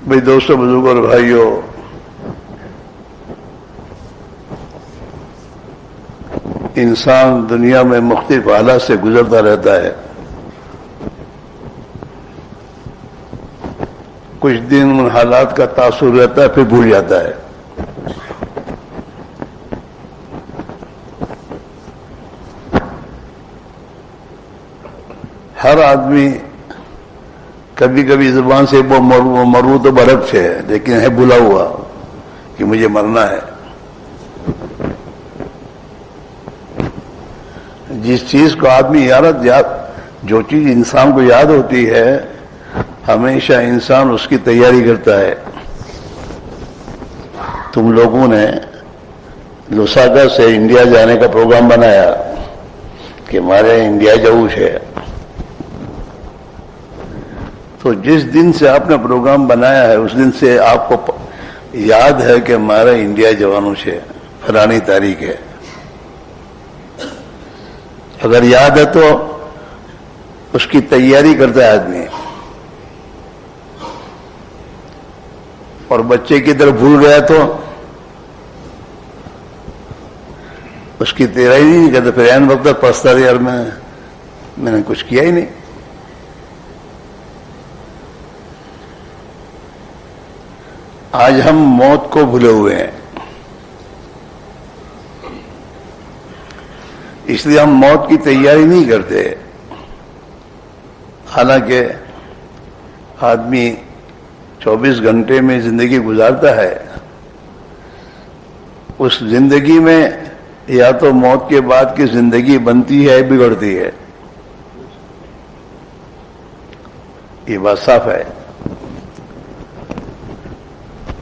بھائی دوستوں، بزرگوں اور بھائیوں، انسان دنیا میں مختلف حالات سے گزرتا رہتا ہے. کچھ دن ان حالات کا تاثر رہتا ہے، پھر بھول جاتا ہے. ہر آدمی کبھی کبھی زبان سے وہ مرو تو برف سے ہے، لیکن ہے بھلا ہوا کہ مجھے مرنا ہے. جس چیز کو آدمی جو چیز انسان کو یاد ہوتی ہے، ہمیشہ انسان اس کی تیاری کرتا ہے. تم لوگوں نے لوساکا سے انڈیا جانے کا پروگرام بنایا کہ ہمارے انڈیا جاؤ ہے. تو جس دن سے آپ نے پروگرام بنایا ہے اس دن سے آپ کو یاد ہے کہ ہمارا انڈیا جوانوں سے فلانی تاریخ ہے. اگر یاد ہے تو اس کی تیاری کرتا ہے آدمی. اور بچے کی طرف بھول گیا تو اس کی تیاری نہیں کرتا، پھر این وقت پچھتا رہا، یار میں نے کچھ کیا ہی نہیں. آج ہم موت کو بھولے ہوئے ہیں، اس لیے ہم موت کی تیاری نہیں کرتے. حالانکہ آدمی 24 گھنٹے میں زندگی گزارتا ہے، اس زندگی میں یا تو موت کے بعد کی زندگی بنتی ہے بگڑتی ہے. یہ بات صاف ہے.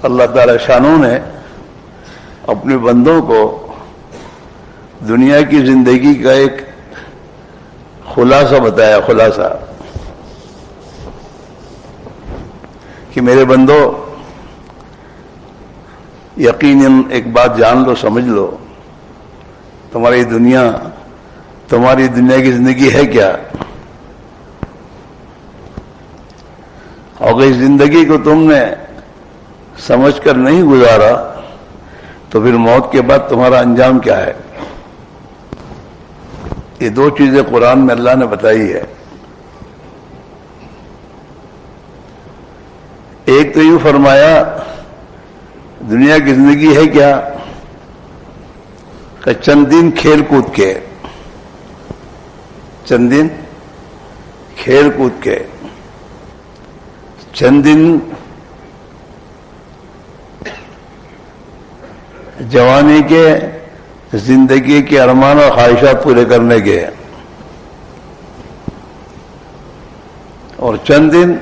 اللہ تعالی شانوں نے اپنے بندوں کو دنیا کی زندگی کا ایک خلاصہ بتایا، خلاصہ کہ میرے بندو یقیناً ایک بات جان لو، سمجھ لو، تمہاری دنیا کی زندگی ہے کیا؟ اور اس زندگی کو تم نے سمجھ کر نہیں گزارا تو پھر موت کے بعد تمہارا انجام کیا ہے؟ یہ دو چیزیں قرآن میں اللہ نے بتائی ہے. ایک تو یوں فرمایا دنیا کی زندگی ہے کیا کہ چند دن کھیل کود کے، چند دن کھیل کود کے، چند دن جوانی کے، زندگی کے ارمان اور خواہشات پورے کرنے کے، اور چند دن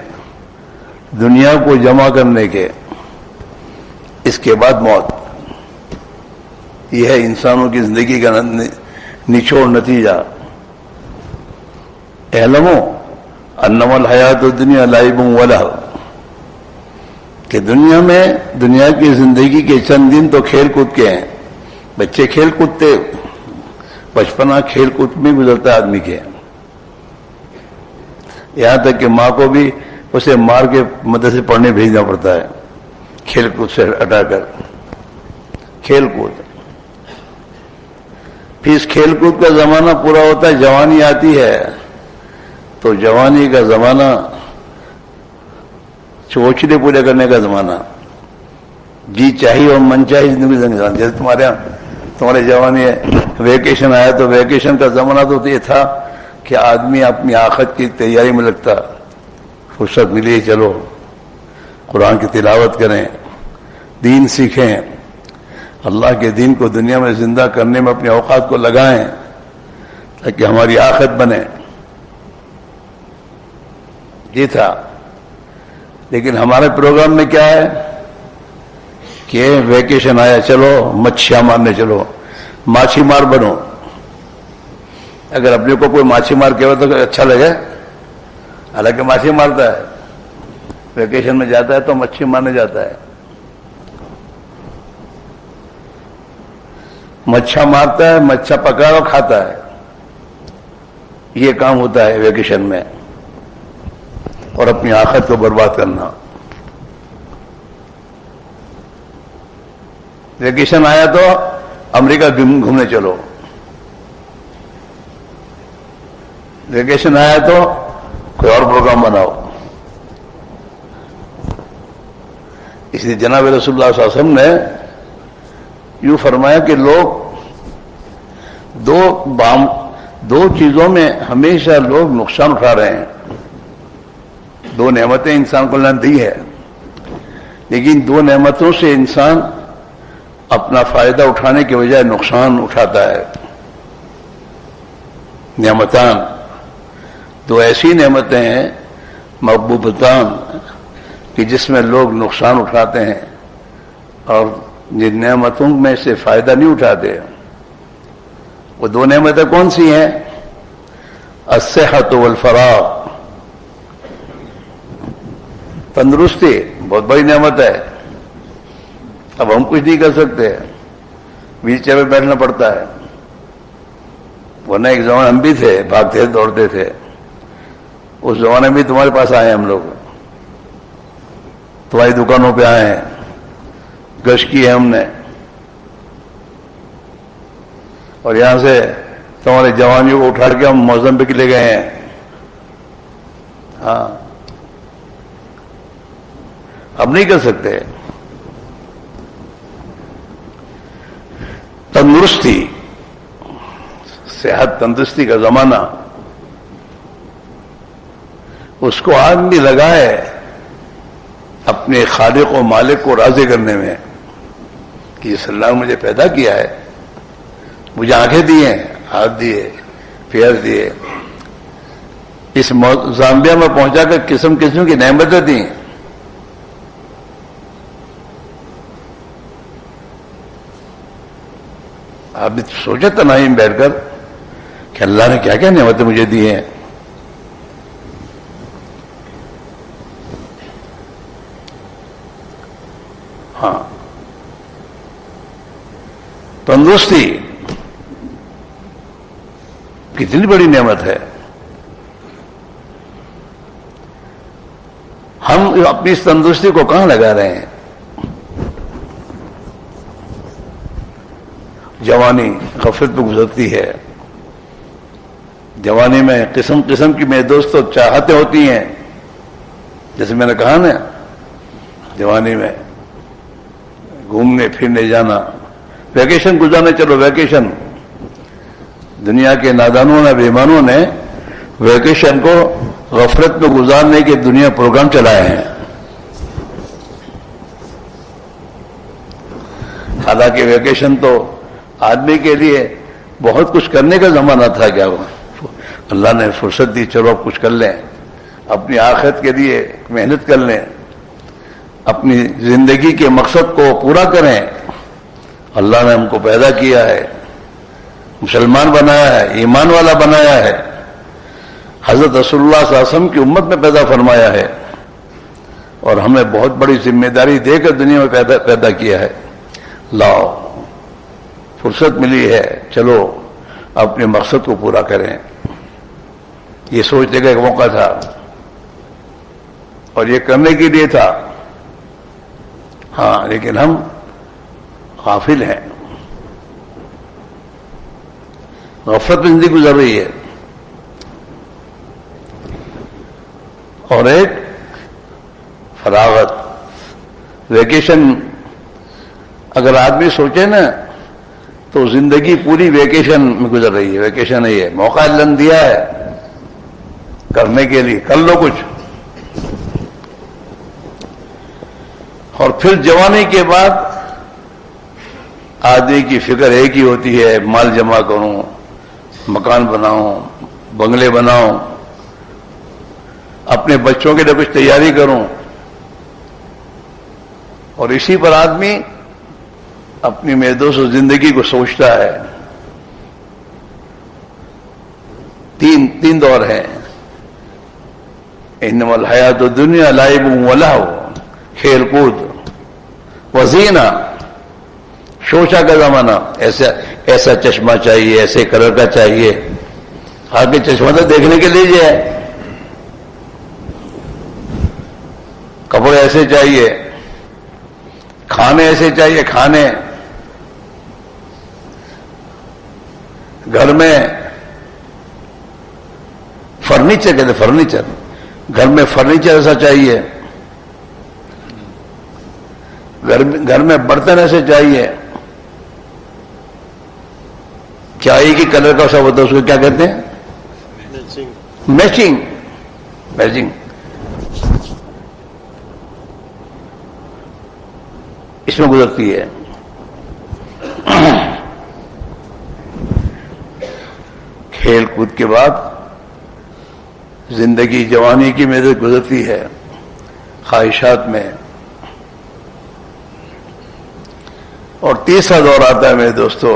دنیا کو جمع کرنے کے. اس کے بعد موت. یہ ہے انسانوں کی زندگی کا نچوڑ نتیجہ. اعلموا انما الحیات الدنیا لعب و لہو، کہ دنیا کی زندگی کے چند دن تو کھیل کود کے ہیں. بچے کھیل کودتے، بچپنا کھیل کود میں گزرتا ہے آدمی کے. یہاں تک کہ ماں کو بھی اسے مار کے مدرسے پڑھنے بھیجنا پڑتا ہے، کھیل کود سے ہٹا کر. کھیل کود، پھر اس کھیل کود کا زمانہ پورا ہوتا ہے، جوانی آتی ہے تو جوانی کا زمانہ چوچلے پورے کرنے کا زمانہ. جی چاہیے اور من چاہیے زندگی زندگی. جیسے تمہارے جوانی ویکیشن آیا تو ویکیشن کا زمانہ تو یہ تھا کہ آدمی اپنی آخرت کی تیاری میں لگتا. فرصت ملی چلو قرآن کی تلاوت کریں، دین سیکھیں، اللہ کے دین کو دنیا میں زندہ کرنے میں اپنے اوقات کو لگائیں تاکہ ہماری آخرت بنے. یہ تھا. لیکن ہمارے پروگرام میں کیا ہے کہ ویکیشن آیا، چلو مچھیاں مارنے چلو، ماچھی مار بنو. اگر اپنے کو کوئی ماچھی مار کہے تو اچھا لگے، حالانکہ ماچھی مارتا ہے، ویکیشن میں جاتا ہے تو مچھی مارنے جاتا ہے. مچھا مارتا ہے، مچھا پکڑا اور کھاتا ہے. یہ کام ہوتا ہے ویکیشن میں، اور اپنی آخرت کو برباد کرنا. ویکیشن آیا تو امریکہ گھومنے چلو، ویکیشن آیا تو کوئی اور پروگرام بناؤ. اس لیے جناب رسول اللہ صلی اللہ علیہ وسلم نے یوں فرمایا کہ لوگ دو چیزوں میں ہمیشہ لوگ نقصان اٹھا رہے ہیں. دو نعمتیں انسان کو اللہ نے دی ہے، لیکن دو نعمتوں سے انسان اپنا فائدہ اٹھانے کے بجائے نقصان اٹھاتا ہے. نعمتان، دو ایسی نعمتیں ہیں محبوبتان کہ جس میں لوگ نقصان اٹھاتے ہیں اور جن نعمتوں میں سے فائدہ نہیں اٹھاتے. وہ دو نعمتیں کون سی ہیں؟ الصحت والفراغ. تندرستی بہت بڑی نعمت ہے. اب ہم کچھ نہیں کر سکتے، ویل چیئر پہ بیٹھنا پڑتا ہے. ورنہ ایک زمانے ہم بھی تھے، بھاگتے دوڑتے تھے. اس زمانے میں تمہارے پاس آئے ہم لوگ، تمہاری دکانوں پہ آئے ہیں، گشت کی ہے ہم نے، اور یہاں سے تمہارے جوانیوں کو اٹھا کے ہم موزمبیق لے گئے ہیں. ہاں، اب نہیں کر سکتے. تندرستی، صحت تندرستی کا زمانہ، اس کو آدمی لگائے اپنے خالق و مالک کو راضی کرنے میں کہ اس اللہ نے مجھے پیدا کیا ہے، مجھے آنکھیں دی ہیں، ہاتھ دیے، پیر دیے. اس زامبیا میں پہنچا کر قسم قسم کی نعمتیں دیں. آپ بھی سوچے تنہائی میں بیٹھ کر کہ اللہ نے کیا کیا نعمتیں مجھے دی ہیں. ہاں، تندرستی کتنی بڑی نعمت ہے. ہم اپنی اس تندرستی کو کہاں لگا رہے ہیں؟ جوانی غفلت پہ گزرتی ہے. جوانی میں قسم قسم کی میرے دوستوں چاہتیں ہوتی ہیں. جیسے میں نے کہا نا، جوانی میں گھومنے پھرنے جانا، ویکیشن گزارنے چلو ویکیشن. دنیا کے نادانوں نے، بے ایمانوں نے ویکیشن کو غفلت میں گزارنے کے دنیا پروگرام چلائے ہیں. حالانکہ ویکیشن تو آدمی کے لیے بہت کچھ کرنے کا زمانہ تھا. کیا اللہ نے فرصت دی، چلو اب کچھ کر لیں، اپنی آخرت کے لیے محنت کر لیں، اپنی زندگی کے مقصد کو پورا کریں. اللہ نے ہم کو پیدا کیا ہے، مسلمان بنایا ہے، ایمان والا بنایا ہے، حضرت رسول اللہ صلی اللہ علیہ وسلم کی امت میں پیدا فرمایا ہے، اور ہمیں بہت بڑی ذمہ داری دے کر دنیا میں پیدا کیا ہے. لاؤ، فرصت ملی ہے، چلو اپنے مقصد کو پورا کریں. یہ سوچنے کا ایک موقع تھا اور یہ کرنے کے لیے تھا. ہاں، لیکن ہم غافل ہیں، غفلت میں زندگی گزر رہی ہے. اور ایک فراغت، ویکیشن. اگر آدمی سوچے نا تو زندگی پوری ویکیشن میں گزر رہی ہے. ویکیشن ہی ہے، موقع اللہ نے دیا ہے کرنے کے لیے، کر لو کچھ. اور پھر جوانی کے بعد آدمی کی فکر ایک ہی ہوتی ہے، مال جمع کروں، مکان بناؤں، بنگلے بناؤں، اپنے بچوں کے لیے کچھ تیاری کروں. اور اسی پر آدمی اپنی محدود زندگی کو سوچتا ہے. تین دور ہیں. انما الحیات الدنیا لعب و لہو، کھیل کود، وزینہ، شوشہ کا زمانہ. ایسا چشمہ چاہیے، ایسے کلر کا چاہیے. آگے چشمہ تو دیکھنے کے لیے ہے، کپڑے ایسے چاہیے، کھانے ایسے چاہیے، کھانے گھر میں فرنیچر کہتے فرنیچر، گھر میں فرنیچر ایسا چاہیے، گھر میں برتن ایسے چاہیے، کیا ایک ہی کلر کا سب ہوتا ہے، اس کو کیا کہتے ہیں؟ میچنگ. میچنگ اس میں گزرتی ہے. کھیل کود کے بعد زندگی جوانی کی میرے گزرتی ہے خواہشات میں، اور تیسرا دور آتا ہے میرے دوستو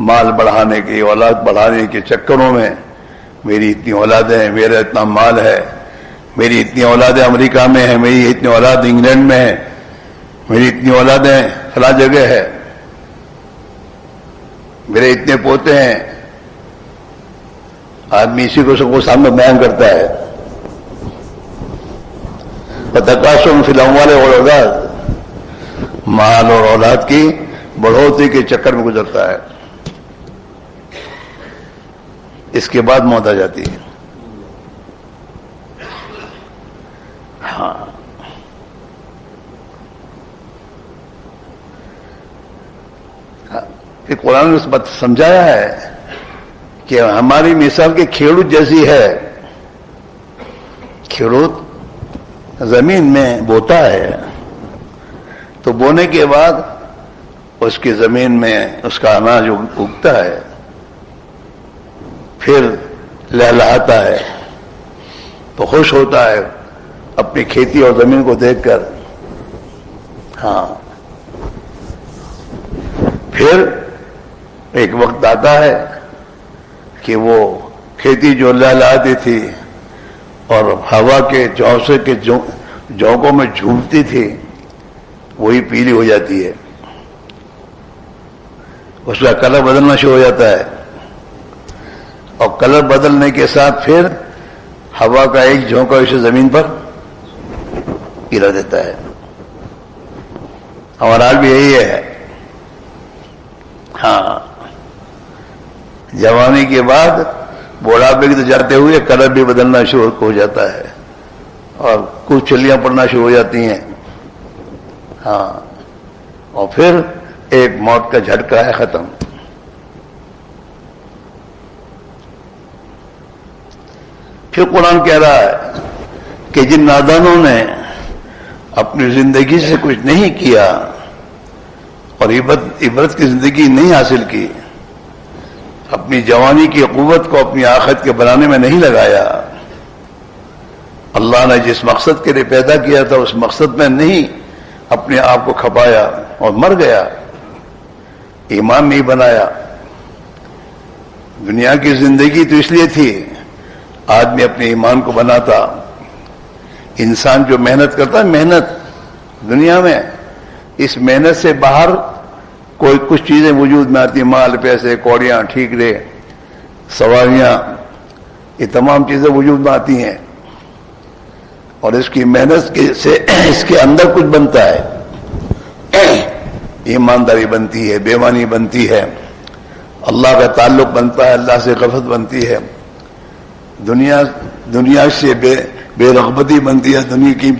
مال بڑھانے کی، اولاد بڑھانے کے چکروں میں. میری اتنی اولادیں ہیں، میرا اتنا مال ہے، میری اتنی اولادیں امریکہ میں ہیں، میری اتنی اولاد انگلینڈ میں ہے، میری اتنی اولادیں فلاں جگہ ہے، میرے اتنے پوتے ہیں. آدمی اسی کو سب کو سامنے بیان کرتا ہے. وَتَكَاثُرٌ فِي الْأَمْوَالِ وَالْأَوْلَادِ، مال اور اولاد کی بڑھوتری کے چکر میں گزرتا ہے. اس کے بعد موت آ جاتی ہے. ہاں، کہ قرآن نے اس بات سمجھایا ہے کہ ہماری مثال کے کھیڑوت جیسی ہے. کھیڑوت زمین میں بوتا ہے تو بونے کے بعد اس کی زمین میں اس کا اناج اگتا ہے، پھر لہلہاتا ہے تو خوش ہوتا ہے اپنی کھیتی اور زمین کو دیکھ کر. ہاں، پھر ایک وقت آتا ہے کہ وہ کھیتی جو لہلہاتی تھی اور ہوا کے جھونسے کے جھونکوں میں جھومتی تھی وہی پیلی ہو جاتی ہے، اس کا کلر بدلنا شروع ہو جاتا ہے، اور کلر بدلنے کے ساتھ پھر ہوا کا ایک جھونکا اسے زمین پر گرا دیتا ہے. ہمارا حال بھی یہی ہے. ہاں، جوانی کے بعد بوڑھاپے کی تو جاتے ہوئے کلر بھی بدلنا شروع ہو جاتا ہے اور کچھ چلیاں پڑنا شروع ہو جاتی ہیں. ہاں، اور پھر ایک موت کا جھٹکا ہے، ختم. پھر قرآن کہہ رہا ہے کہ جن نادانوں نے اپنی زندگی سے کچھ نہیں کیا اور عبرت کی زندگی نہیں حاصل کی، اپنی جوانی کی قوت کو اپنی آخرت کے بنانے میں نہیں لگایا، اللہ نے جس مقصد کے لیے پیدا کیا تھا اس مقصد میں نہیں اپنے آپ کو کھپایا اور مر گیا، ایمان نہیں بنایا. دنیا کی زندگی تو اس لیے تھی آدمی اپنے ایمان کو بناتا. انسان جو محنت کرتا ہے، محنت دنیا میں، اس محنت سے باہر کوئی کچھ چیزیں وجود میں آتی ہیں، مال، پیسے، کوڑیاں، ٹھیکرے، سواریاں، یہ تمام چیزیں وجود میں آتی ہیں، اور اس کی محنت سے اس کے اندر کچھ بنتا ہے. ایمانداری بنتی ہے، بےمانی بنتی ہے، اللہ کا تعلق بنتا ہے، اللہ سے غفلت بنتی ہے، دنیا سے بے رغبتی بنتی ہے،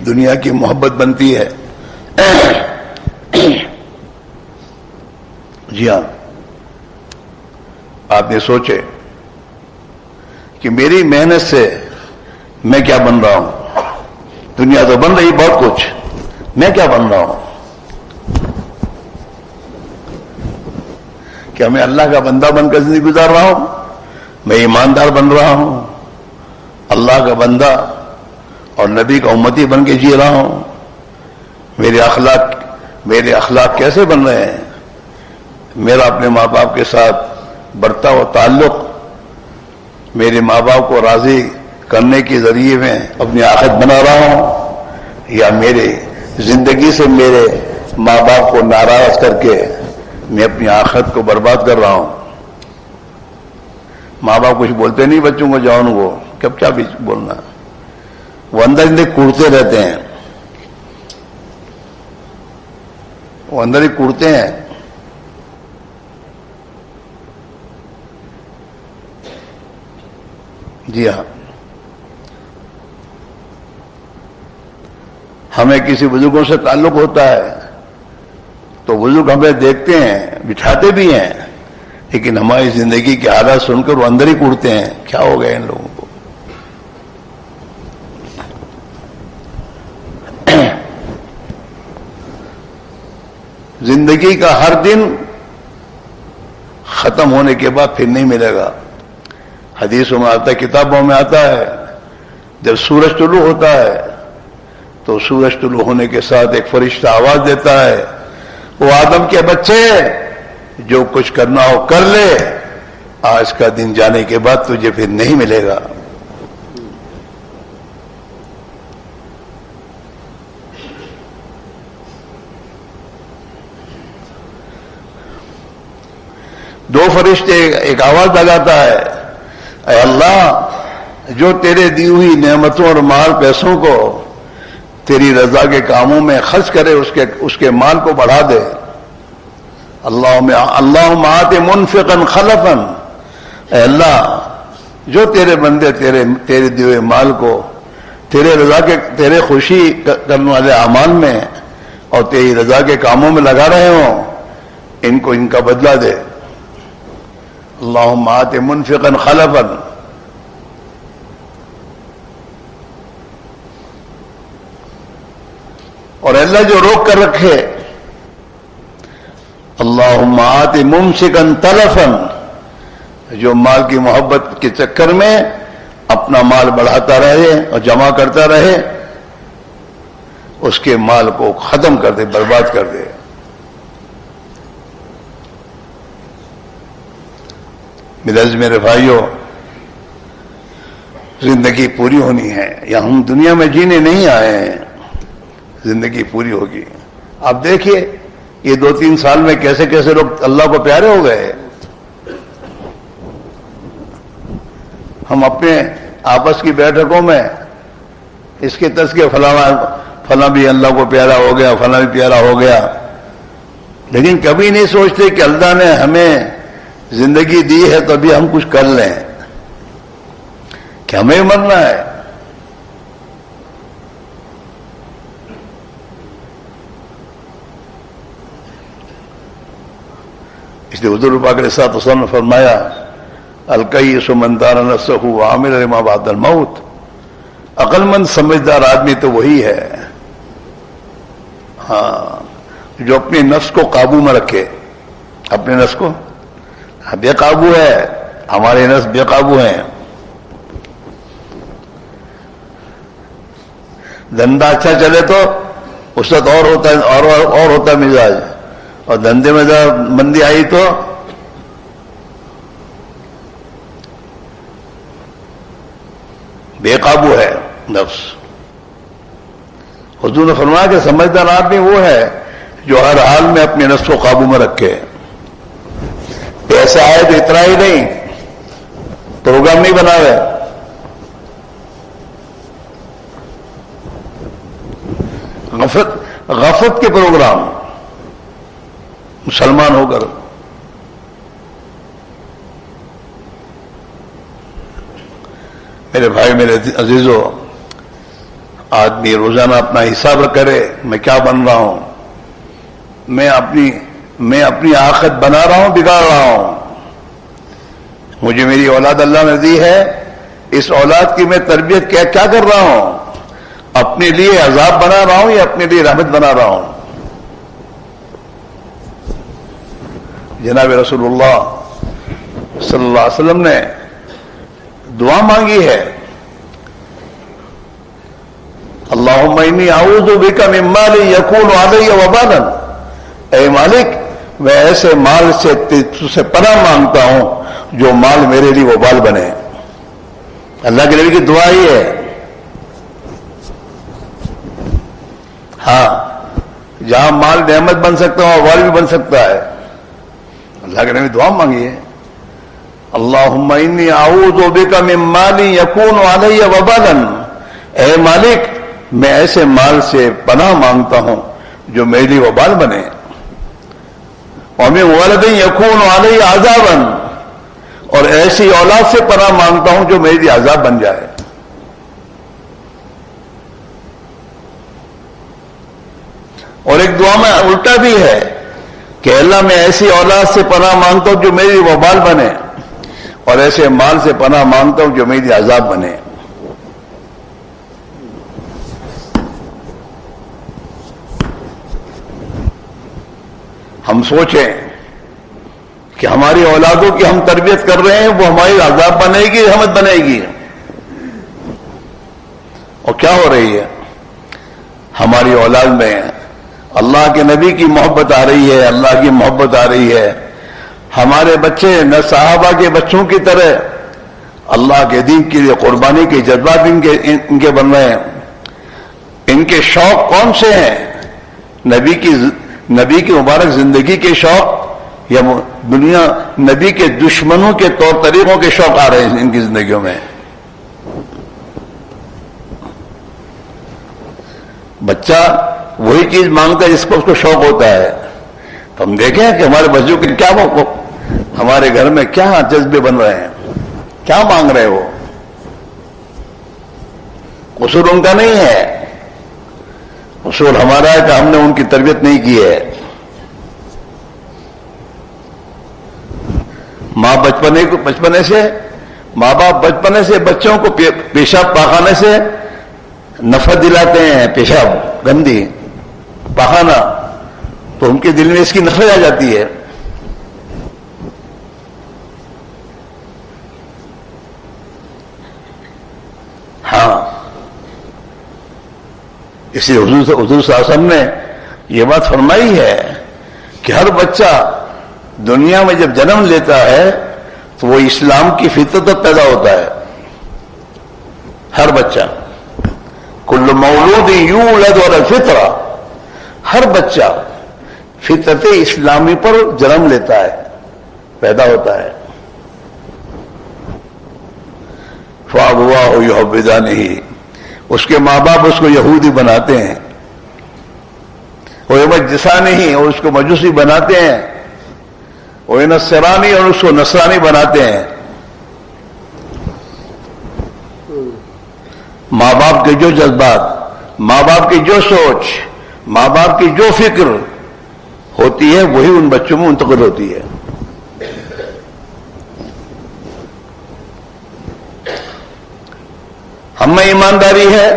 دنیا کی محبت بنتی ہے. جی ہاں، آپ نے سوچے کہ میری محنت سے میں کیا بن رہا ہوں. دنیا تو بن رہی بہت کچھ، میں کیا بن رہا ہوں؟ کیا میں اللہ کا بندہ بن کر زندگی گزار رہا ہوں؟ میں ایماندار بن رہا ہوں، اللہ کا بندہ اور نبی کا امتی بن کے جی رہا ہوں؟ میرے اخلاق کیسے بن رہے ہیں؟ میرا اپنے ماں باپ کے ساتھ بڑھتا ہوا تعلق میرے ماں باپ کو راضی کرنے کے ذریعے میں اپنی آخرت بنا رہا ہوں، یا میرے زندگی سے میرے ماں باپ کو ناراض کر کے میں اپنی آخرت کو برباد کر رہا ہوں؟ ماں باپ کچھ بولتے نہیں بچوں کو، جوان کو، کب کیا بھی بولنا، وہ اندر ہی کوڑتے رہتے ہیں، وہ اندر ہی کوڑتے ہیں. جی ہاں، ہمیں کسی بزرگوں سے تعلق ہوتا ہے تو بزرگ ہمیں دیکھتے ہیں، بٹھاتے بھی ہیں، لیکن ہماری زندگی کے حالات سن کر وہ اندر ہی کوڑتے ہیں، کیا ہو گیا ان لوگوں کو. زندگی کا ہر دن ختم ہونے کے بعد پھر نہیں ملے گا. حدیثوں میں آتا ہے، کتابوں میں آتا ہے، جب سورج طلوع ہوتا ہے تو سورج طلوع ہونے کے ساتھ ایک فرشتہ آواز دیتا ہے، وہ آدم کے بچے جو کچھ کرنا ہو کر لے، آج کا دن جانے کے بعد تجھے پھر نہیں ملے گا. دو فرشتے ایک آواز لگاتا ہے، اے اللہ جو تیرے دی ہوئی نعمتوں اور مال پیسوں کو تیری رضا کے کاموں میں خرچ کرے، اس کے مال کو بڑھا دے. اللہم آت منفقا خلفا، اے اللہ جو تیرے بندے تیرے دیے ہوئے مال کو تیرے خوشی کرنے والے اعمال میں اور تیری رضا کے کاموں میں لگا رہے ہوں، ان کو ان کا بدلہ دے. اللہم آت منفقا خلفا. اور اللہ جو روک کر رکھے، اللہم آت ممسکا تلفا، جو مال کی محبت کے چکر میں اپنا مال بڑھاتا رہے اور جمع کرتا رہے، اس کے مال کو ختم کر دے، برباد کر دے. میرے بھائیوں، زندگی پوری ہونی ہے، یا ہم دنیا میں جینے نہیں آئے ہیں، زندگی پوری ہوگی. آپ دیکھیے یہ 2-3 سال میں کیسے کیسے لوگ اللہ کو پیارے ہو گئے. ہم اپنے آپس کی بیٹھکوں میں اس کے تذکرے، فلاں بھی اللہ کو پیارا ہو گیا، فلاں بھی پیارا ہو گیا، لیکن کبھی نہیں سوچتے کہ اللہ نے ہمیں زندگی دی ہے تو ابھی ہم کچھ کر لیں، کہ ہمیں مرنا ہے. اس لیے حضور پاک علیہ الصلوۃ والسلام نے فرمایا، الکیس من دان نفسہ وعمل لما بعد الموت. عقل مند سمجھدار آدمی تو وہی ہے، ہاں، جو اپنے نفس کو قابو میں رکھے. اپنے نفس کو بے قابو ہے، ہمارے نفس بے قابو ہیں. دھندا اچھا چلے تو اس وقت اور ہوتا ہے، اور ہوتا ہے مزاج، اور دھندے میں جب مندی آئی تو بے قابو ہے نفس. حضور نے فرمایا کہ سمجھدار آدمی وہ ہے جو ہر حال میں اپنے نفس کو قابو میں رکھے. پیسہ آئے تو اتنا ہی نہیں، پروگرام نہیں بنا رہے. غفلت کے پروگرام مسلمان ہو کر. میرے بھائی، میرے عزیزوں، آدمی روزانہ اپنا حساب کرے، میں کیا بن رہا ہوں، میں اپنی آخرت بنا رہا ہوں، بگاڑ رہا ہوں. مجھے میری اولاد اللہ نے دی ہے، اس اولاد کی میں تربیت کیا کر رہا ہوں، اپنے لیے عذاب بنا رہا ہوں یا اپنے لیے رحمت بنا رہا ہوں. جناب رسول اللہ صلی اللہ علیہ وسلم نے دعا مانگی ہے، اللہم انی اعوذ بک من مال یکون علی وبالا. اے مالک، میں ایسے مال سے تجھ سے پناہ مانگتا ہوں جو مال میرے لیے وبال بنے. اللہ کے نبی کی دعا ہی ہے. ہاں، جہاں مال نعمت بن سکتا ہے وبال بھی بن سکتا ہے. اللہ کے نبی دعا مانگی ہے، اللہم انی اعوذ بک من مال یکون علی وبالا. اے مالک، میں ایسے مال سے پناہ مانگتا ہوں جو میرے لیے وبال بنے. ومن ولد یکون علی عذابا، اور ایسی اولاد سے پناہ مانگتا ہوں جو میری عذاب بن جائے. اور ایک دعا میں الٹا بھی ہے کہ اللہ میں ایسی اولاد سے پناہ مانگتا ہوں جو میری وبال بنے، اور ایسے مال سے پناہ مانگتا ہوں جو میری عذاب بنے. ہم سوچیں کہ ہماری اولادوں کی ہم تربیت کر رہے ہیں، وہ ہماری عذاب بنے گی، رحمت بنے گی. اور کیا ہو رہی ہے؟ ہماری اولاد میں اللہ کے نبی کی محبت آ رہی ہے، اللہ کی محبت آ رہی ہے. ہمارے بچے نہ صحابہ کے بچوں کی طرح اللہ کے دین کے لیے قربانی کے جذبات ان کے بن رہے ہیں. ان کے شوق کون سے ہیں؟ نبی کی مبارک زندگی کے شوق، یا دنیا نبی کے دشمنوں کے طور طریقوں کے شوق آ رہے ہیں ان کی زندگیوں میں. بچہ وہی چیز مانگتا ہے جس کو اس کو شوق ہوتا ہے. تو ہم دیکھیں کہ ہمارے بچوں کے کیا ہمارے گھر میں کیا جذبے بن رہے ہیں، کیا مانگ رہے وہ. قصور ان کا نہیں ہے، قصور ہمارا ہے کہ ہم نے ان کی تربیت نہیں کی ہے. ماں باپ بچپنے سے بچوں کو پیشاب پاخانے سے نفرت دلاتے ہیں. پیشاب گندی پاخانہ، تو ان کے دل میں اس کی نفرت آ جاتی ہے. ہاں، اس لیے حضور صلی اللہ علیہ وسلم نے یہ بات فرمائی ہے کہ ہر بچہ دنیا میں جب جنم لیتا ہے تو وہ اسلام کی فطرت پیدا ہوتا ہے. ہر بچہ، کل مولود یولد علی الفطرہ، ہر بچہ فطرت اسلامی پر جنم لیتا ہے، پیدا ہوتا ہے. فَأَبْوَاهُ يُحَوِّدَانِهِ، اس کے ماں باپ اس کو یہودی بناتے ہیں، وَيُمَجِّسَانِهِ، اور اس کو مجوسی بناتے ہیں، وَيُنَصِّرَانِهِ، اور اس کو نصرانی بناتے ہیں. ماں باپ کے جو جذبات، ماں باپ کی جو سوچ، ماں باپ کی جو فکر ہوتی ہے وہی ان بچوں میں منتقل ہوتی ہے. ہم میں ایمانداری ہے،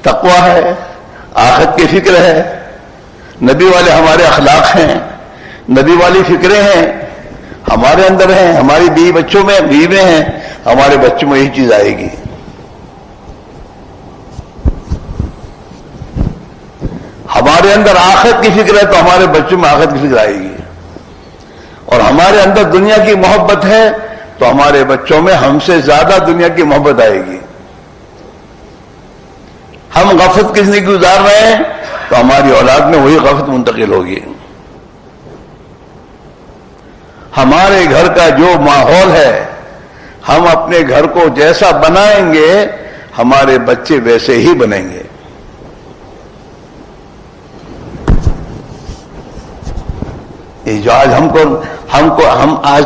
تقوی ہے، آخرت کی فکر ہے، نبی والے ہمارے اخلاق ہیں، نبی والی فکریں ہیں ہمارے اندر ہیں، ہماری بیوی بچوں میں بیوی ہیں، ہمارے بچوں میں یہی چیز آئے گی. ہمارے اندر آخرت کی فکر ہے تو ہمارے بچوں میں آخرت کی فکر آئے گی. اور ہمارے اندر دنیا کی محبت ہے تو ہمارے بچوں میں ہم سے زیادہ دنیا کی محبت آئے گی. ہم غفلت کی زندگی گزار رہے ہیں تو ہماری اولاد میں وہی غفلت منتقل ہوگی. ہمارے گھر کا جو ماحول ہے، ہم اپنے گھر کو جیسا بنائیں گے ہمارے بچے ویسے ہی بنیں گے. یہ جو آج ہم آج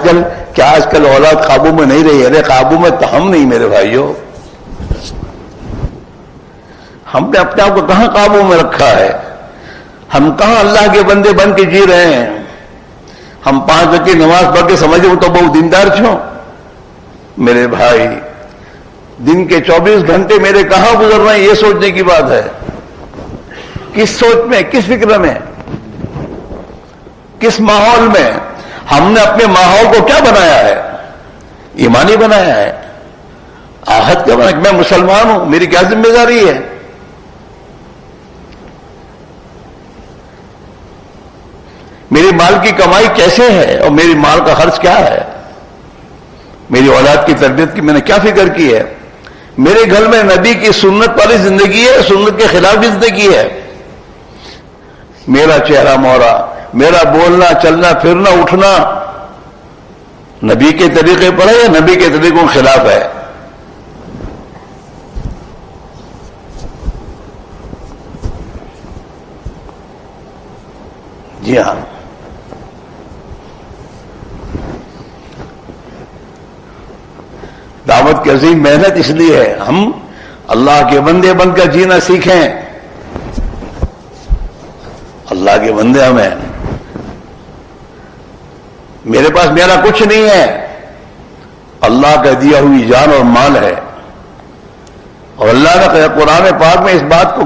کل اولاد قابو میں نہیں رہی. ارے قابو میں تو ہم نہیں میرے بھائیوں، ہم نے اپنے آپ کو کہاں قابو میں رکھا ہے؟ ہم کہاں اللہ کے بندے بن کے جی رہے ہیں؟ ہم 5 وقت کی نماز پڑھ کے سمجھے تو بہت دیندار چھو. میرے بھائی، دن کے 24 گھنٹے میرے کہاں گزر رہے ہیں یہ سوچنے کی بات ہے. کس سوچ میں، کس فکر میں، کس ماحول میں؟ ہم نے اپنے ماحول کو کیا بنایا ہے؟ ایمانی بنایا ہے، آخرت کا بنایا. میں مسلمان ہوں، میری کیا ذمہ داری ہے؟ میری مال کی کمائی کیسے ہے اور میری مال کا خرچ کیا ہے؟ میری اولاد کی تربیت کی میں نے کیا فکر کی ہے؟ میرے گھر میں نبی کی سنت والی زندگی ہے، سنت کے خلاف کی زندگی ہے؟ میرا چہرہ مورا، میرا بولنا چلنا پھرنا اٹھنا نبی کے طریقے پر ہے یا نبی کے طریقوں کے خلاف ہے؟ جی ہاں، قیامت کی عظیم محنت اس لیے ہے ہم اللہ کے بندے بن کر جینا سیکھیں. اللہ کے بندے ہمیں. میرے پاس میرا کچھ نہیں ہے, اللہ کا دیا ہوئی جان اور مال ہے. اور اللہ نے قرآن پاک میں اس بات کو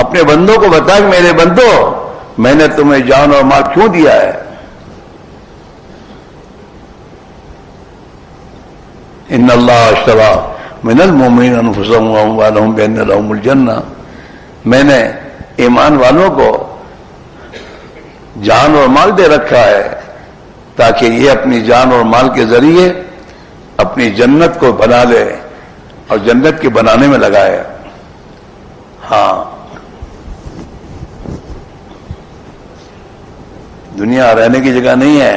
اپنے بندوں کو بتایا کہ میرے بندو, میں نے تمہیں جان اور مال کیوں دیا ہے؟ ان اللہ اشتری من المؤمنین انفسهم واموالهم بان لهم الجنہ. میں نے ایمان والوں کو جان اور مال دے رکھا ہے تاکہ یہ اپنی جان اور مال کے ذریعے اپنی جنت کو بنا لے اور جنت کے بنانے میں لگائے. ہاں, دنیا رہنے کی جگہ نہیں ہے.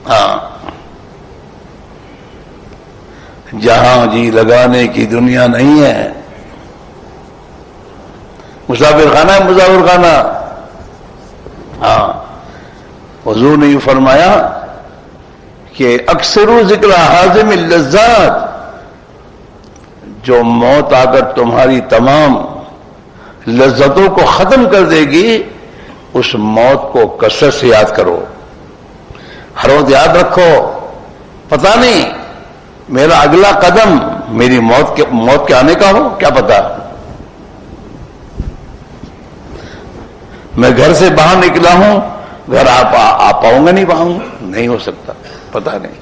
ہاں, جہاں جی لگانے کی دنیا نہیں ہے. مسافر خانہ ہے, مسافر خانہ. ہاں, حضور نے یہ فرمایا کہ اکثر ذکر حازم اللذات, جو موت آ کر تمہاری تمام لذتوں کو ختم کر دے گی, اس موت کو کثرت سے یاد کرو. ہر وقت یاد رکھو, پتہ نہیں میرا اگلا قدم میری موت کے آنے کا ہو, کیا پتا. میں گھر سے باہر نکلا ہوں, گھر آ پاؤں گا نہیں ہو سکتا, پتہ نہیں.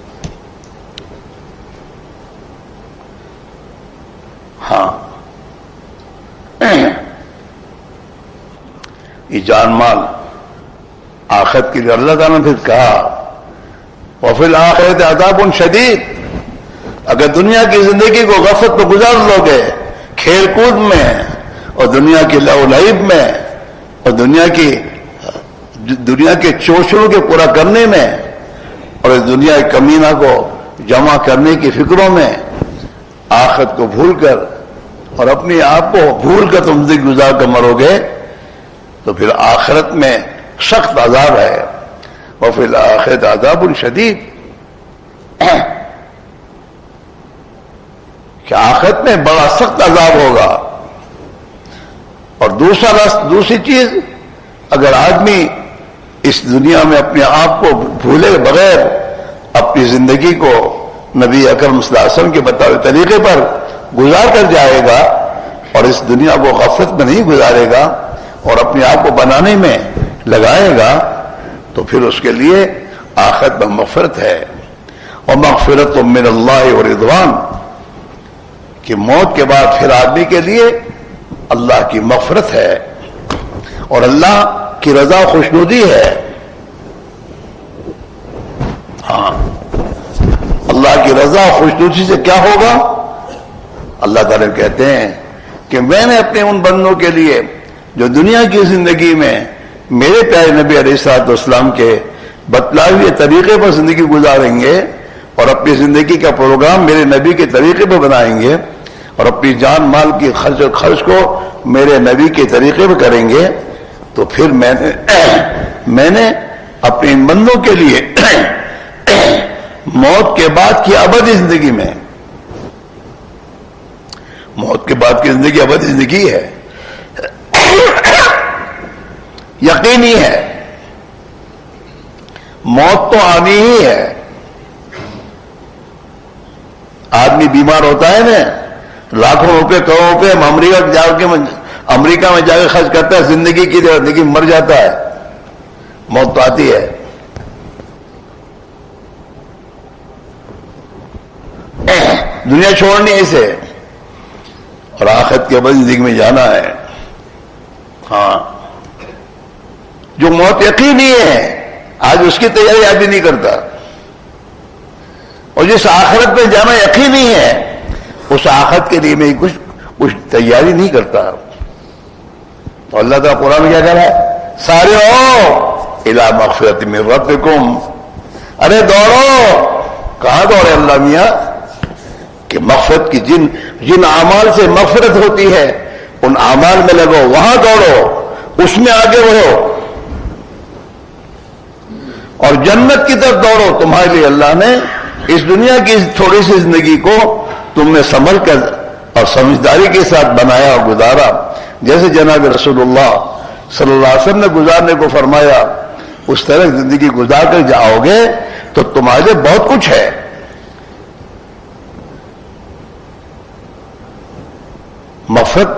ہاں, یہ جان مال آخرت کے لیے اللہ تعالیٰ نے پھر کہا وفی الآخرۃ عذاب شدید. اگر دنیا کی زندگی کو غفلت میں گزار لو گے, کھیل کود میں اور دنیا کی لو لعب میں اور دنیا کے چوچلوں کے پورا کرنے میں اور اس دنیا کے کمینہ کو جمع کرنے کی فکروں میں آخرت کو بھول کر اور اپنے آپ کو بھول کر تم زندگی گزار کر مرو گے تو پھر آخرت میں سخت عذاب ہے. وفی الآخرۃ عذاب شدید, کہ آخرت میں بڑا سخت عذاب ہوگا. اور دوسری چیز, اگر آدمی اس دنیا میں اپنے آپ کو بھولے بغیر اپنی زندگی کو نبی اکرم صلی اللہ علیہ وسلم کے بتائے طریقے پر گزار کر جائے گا اور اس دنیا کو غفلت میں نہیں گزارے گا اور اپنے آپ کو بنانے میں لگائے گا, تو پھر اس کے لیے آخرت میں مغفرت ہے. اور مغفرت من اللہ و رضوان, کہ موت کے بعد پھر آدمی کے لیے اللہ کی مغفرت ہے اور اللہ کی رضا خوشنودی ہے. ہاں, اللہ کی رضا خوشنودی سے کیا ہوگا؟ اللہ تعالیٰ کہتے ہیں کہ میں نے اپنے ان بندوں کے لیے جو دنیا کی زندگی میں میرے پیارے نبی علیہ الصلوۃ والسلام کے بتلائے ہوئے طریقے پر زندگی گزاریں گے اور اپنی زندگی کا پروگرام میرے نبی کے طریقے پر بنائیں گے اور اپنی جان مال کی خرچ کو میرے نبی کے طریقے پر کریں گے, تو پھر میں نے اپنے ان بندوں کے لیے موت کے بعد کی ابدی زندگی میں, موت کے بعد کی زندگی ابدی زندگی ہے, یقینی ہے. موت تو آنی ہی ہے. آدمی بیمار ہوتا ہے نا, لاکھوں روپے کروڑوں روپے امریکہ میں جا کے خرچ کرتا ہے زندگی کی, زندگی مر جاتا ہے, موت تو آتی ہے. دنیا چھوڑنی اسے اور آخرت کے بعد زندگی میں جانا ہے. ہاں, جو موت یقینی ہے آج اس کی تیاری آدمی نہیں کرتا, اور جس آخرت میں جانا یقینی ہے اس آخرت کے لیے میں کچھ تیاری نہیں کرتا. تو اللہ تعالیٰ قرآن میں کیا کہہ رہا ہے؟ سارعوا الی مغفرۃ من ربکم. ارے دوڑو, کہاں دوڑے اللہ میاں؟ کہ مغفرت کی جن اعمال سے مغفرت ہوتی ہے ان اعمال میں لگو, وہاں دوڑو, اس میں آگے بڑھو اور جنت کی طرف دوڑو. تمہارے لیے اللہ نے اس دنیا کی تھوڑی سی زندگی کو تم نے سنبھل کر اور سمجھداری کے ساتھ بنایا اور گزارا، جیسے جناب رسول اللہ صلی اللہ علیہ وسلم نے گزارنے کو فرمایا، اس طرح زندگی گزار کر جاؤ گے تو تمہارے بہت کچھ ہے۔ مغفرت،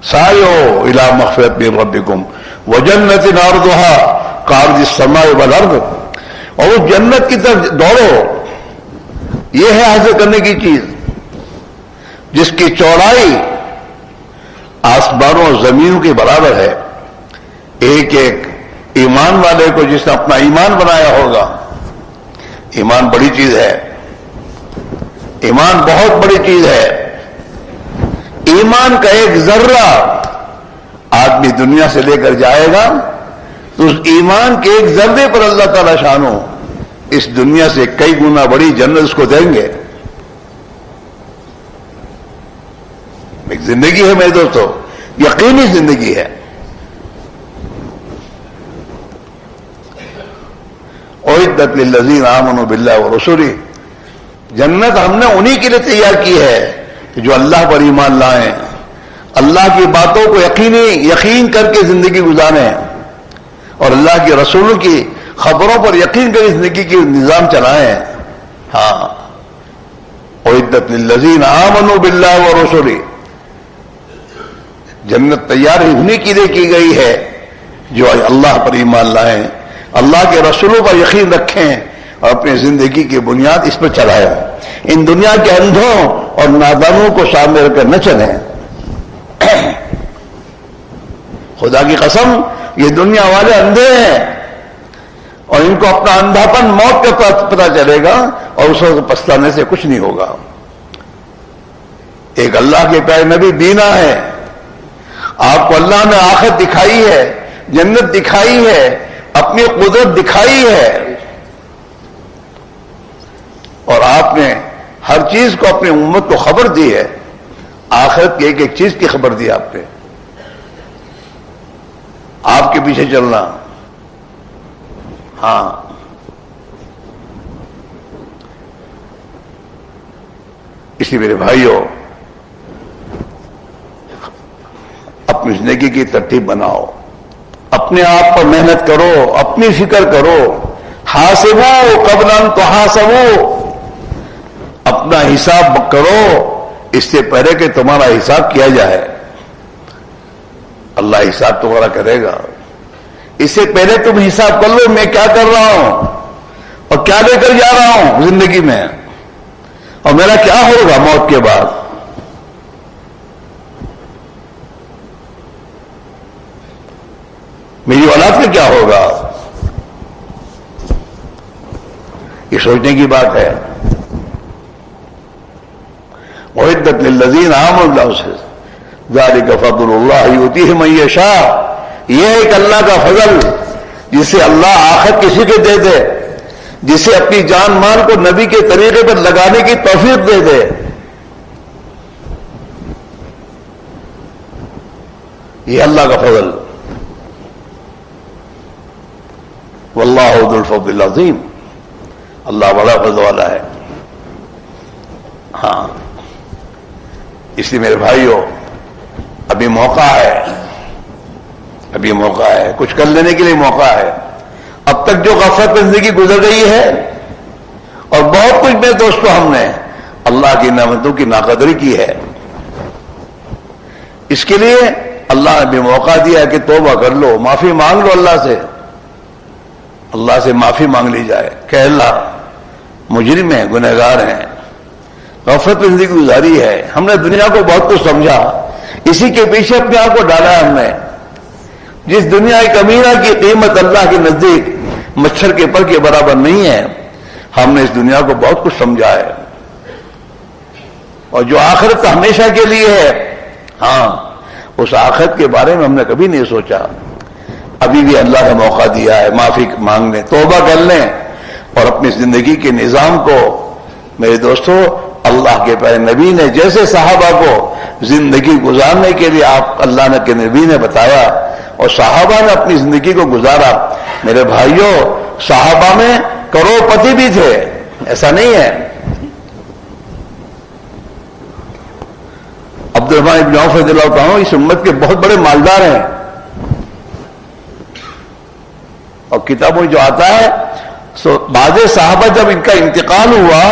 سائیو الی مغفرت من ربکم وجنت عرضھا کعرض السماء والارض، اور اس جنت کی طرف دوڑو۔ یہ ہے حاصل کرنے کی چیز جس کی چوڑائی آسمانوں اور زمینوں کے برابر ہے۔ ایک ایک ایمان والے کو جس نے اپنا ایمان بنایا ہوگا، ایمان بڑی چیز ہے، ایمان بہت بڑی چیز ہے۔ ایمان کا ایک ذرہ آدمی دنیا سے لے کر جائے گا تو اس ایمان کے ایک ذرے پر اللہ تعالی شانو اس دنیا سے کئی گنا بڑی جنت اس کو دیں گے۔ ایک زندگی ہے میرے دوستو، یقینی زندگی ہے۔ اعدت للذین آمنوا باللہ ورسولہ، جنت ہم نے انہی کے لیے تیار کی ہے جو اللہ پر ایمان لائیں، اللہ کی باتوں کو یقین کر کے زندگی گزاریں اور اللہ کے رسولوں کی خبروں پر یقین کر زندگی کی نظام چلائیں۔ ہاں، اعدت للذین آمنوا باللہ ورسولہ، جنت تیار ہی انہی کے لیے کی گئی ہے جو اللہ پر ایمان لائیں، اللہ کے رسولوں پر یقین رکھیں اور اپنی زندگی کی بنیاد اس پر چلائیں۔ ان دنیا کے اندھوں اور نادانوں کو سامنے رکھ کر نہ چلیں۔ خدا کی قسم، یہ دنیا والے اندھے ہیں اور ان کو اپنا اندھاپن موت کا پتہ چلے گا اور اس وقت پچھتانے سے کچھ نہیں ہوگا۔ ایک اللہ کے پیارے نبی بینا ہے، آپ کو اللہ نے آخرت دکھائی ہے، جنت دکھائی ہے، اپنی قدرت دکھائی ہے، اور آپ نے ہر چیز کو اپنی امت کو خبر دی ہے، آخرت کی ایک ایک چیز کی خبر دی آپ نے۔ آپ کے پیچھے چلنا، ہاں، اس لیے میرے بھائیوں، اپنی زندگی کی ترتیب بناؤ، اپنے آپ پر محنت کرو، اپنی فکر کرو، حاسبو قبل ان تحاسبو، اپنا حساب کرو اس سے پہلے کہ تمہارا حساب کیا جائے۔ اللہ حساب تمہارا کرے گا، اس سے پہلے تم حساب کر لو میں کیا کر رہا ہوں اور کیا لے کر جا رہا ہوں زندگی میں، اور میرا کیا ہوگا موت کے بعد۔ میری اولاد کا کیا ہوگا، یہ سوچنے کی بات ہے۔ اعدت للذین آمنوا باللہ ذالک فضل اللہ یؤتیہ من یشاء، یہ ایک اللہ کا فضل جسے اللہ آخرت کسی کے دے دے، جسے اپنی جان مال کو نبی کے طریقے پر لگانے کی توفیق دے دے۔ یہ اللہ کا فضل، واللہ ذو الفضل العظیم، اللہ بڑا فضل والا ہے۔ ہاں، اس لیے میرے بھائیوں، ابھی موقع ہے، ابھی موقع ہے، کچھ کر لینے کے لیے موقع ہے۔ اب تک جو غفلت میں زندگی گزر گئی ہے اور بہت کچھ میں دوستوں ہم نے اللہ کی نعمتوں کی ناقدری کی ہے، اس کے لیے اللہ نے بھی موقع دیا کہ توبہ کر لو، معافی مانگ لو اللہ سے، اللہ سے معافی مانگ لی جائے کہ اللہ مجرم ہیں، گنہگار ہیں، غفلت میں زندگی گزاری ہے، ہم نے دنیا کو بہت کچھ سمجھا، اسی کے پیچھے اپنے آپ کو ڈالا ہے ہم نے۔ جس دنیا کی کمینہ کی قیمت اللہ کے نزدیک مچھر کے پر کے برابر نہیں ہے، ہم نے اس دنیا کو بہت کچھ سمجھا ہے، اور جو آخرت ہمیشہ کے لیے ہے، ہاں، اس آخرت کے بارے میں ہم نے کبھی نہیں سوچا۔ ابھی بھی اللہ نے موقع دیا ہے معافی مانگنے، توبہ کر لیں اور اپنی زندگی کے نظام کو، میرے دوستو، اللہ کے پیارے نبی نے جیسے صحابہ کو زندگی گزارنے کے لیے اللہ کے نبی نے بتایا اور صحابہ نے اپنی زندگی کو گزارا۔ میرے بھائیوں، صحابہ میں کروڑ پتی بھی تھے، ایسا نہیں ہے. عبدالرحمن ابن عوف رضی اللہ تعالیٰ اس امت کے بہت بڑے مالدار ہیں, اور کتابوں میں جو آتا ہے بعض صحابہ جب ان کا انتقال ہوا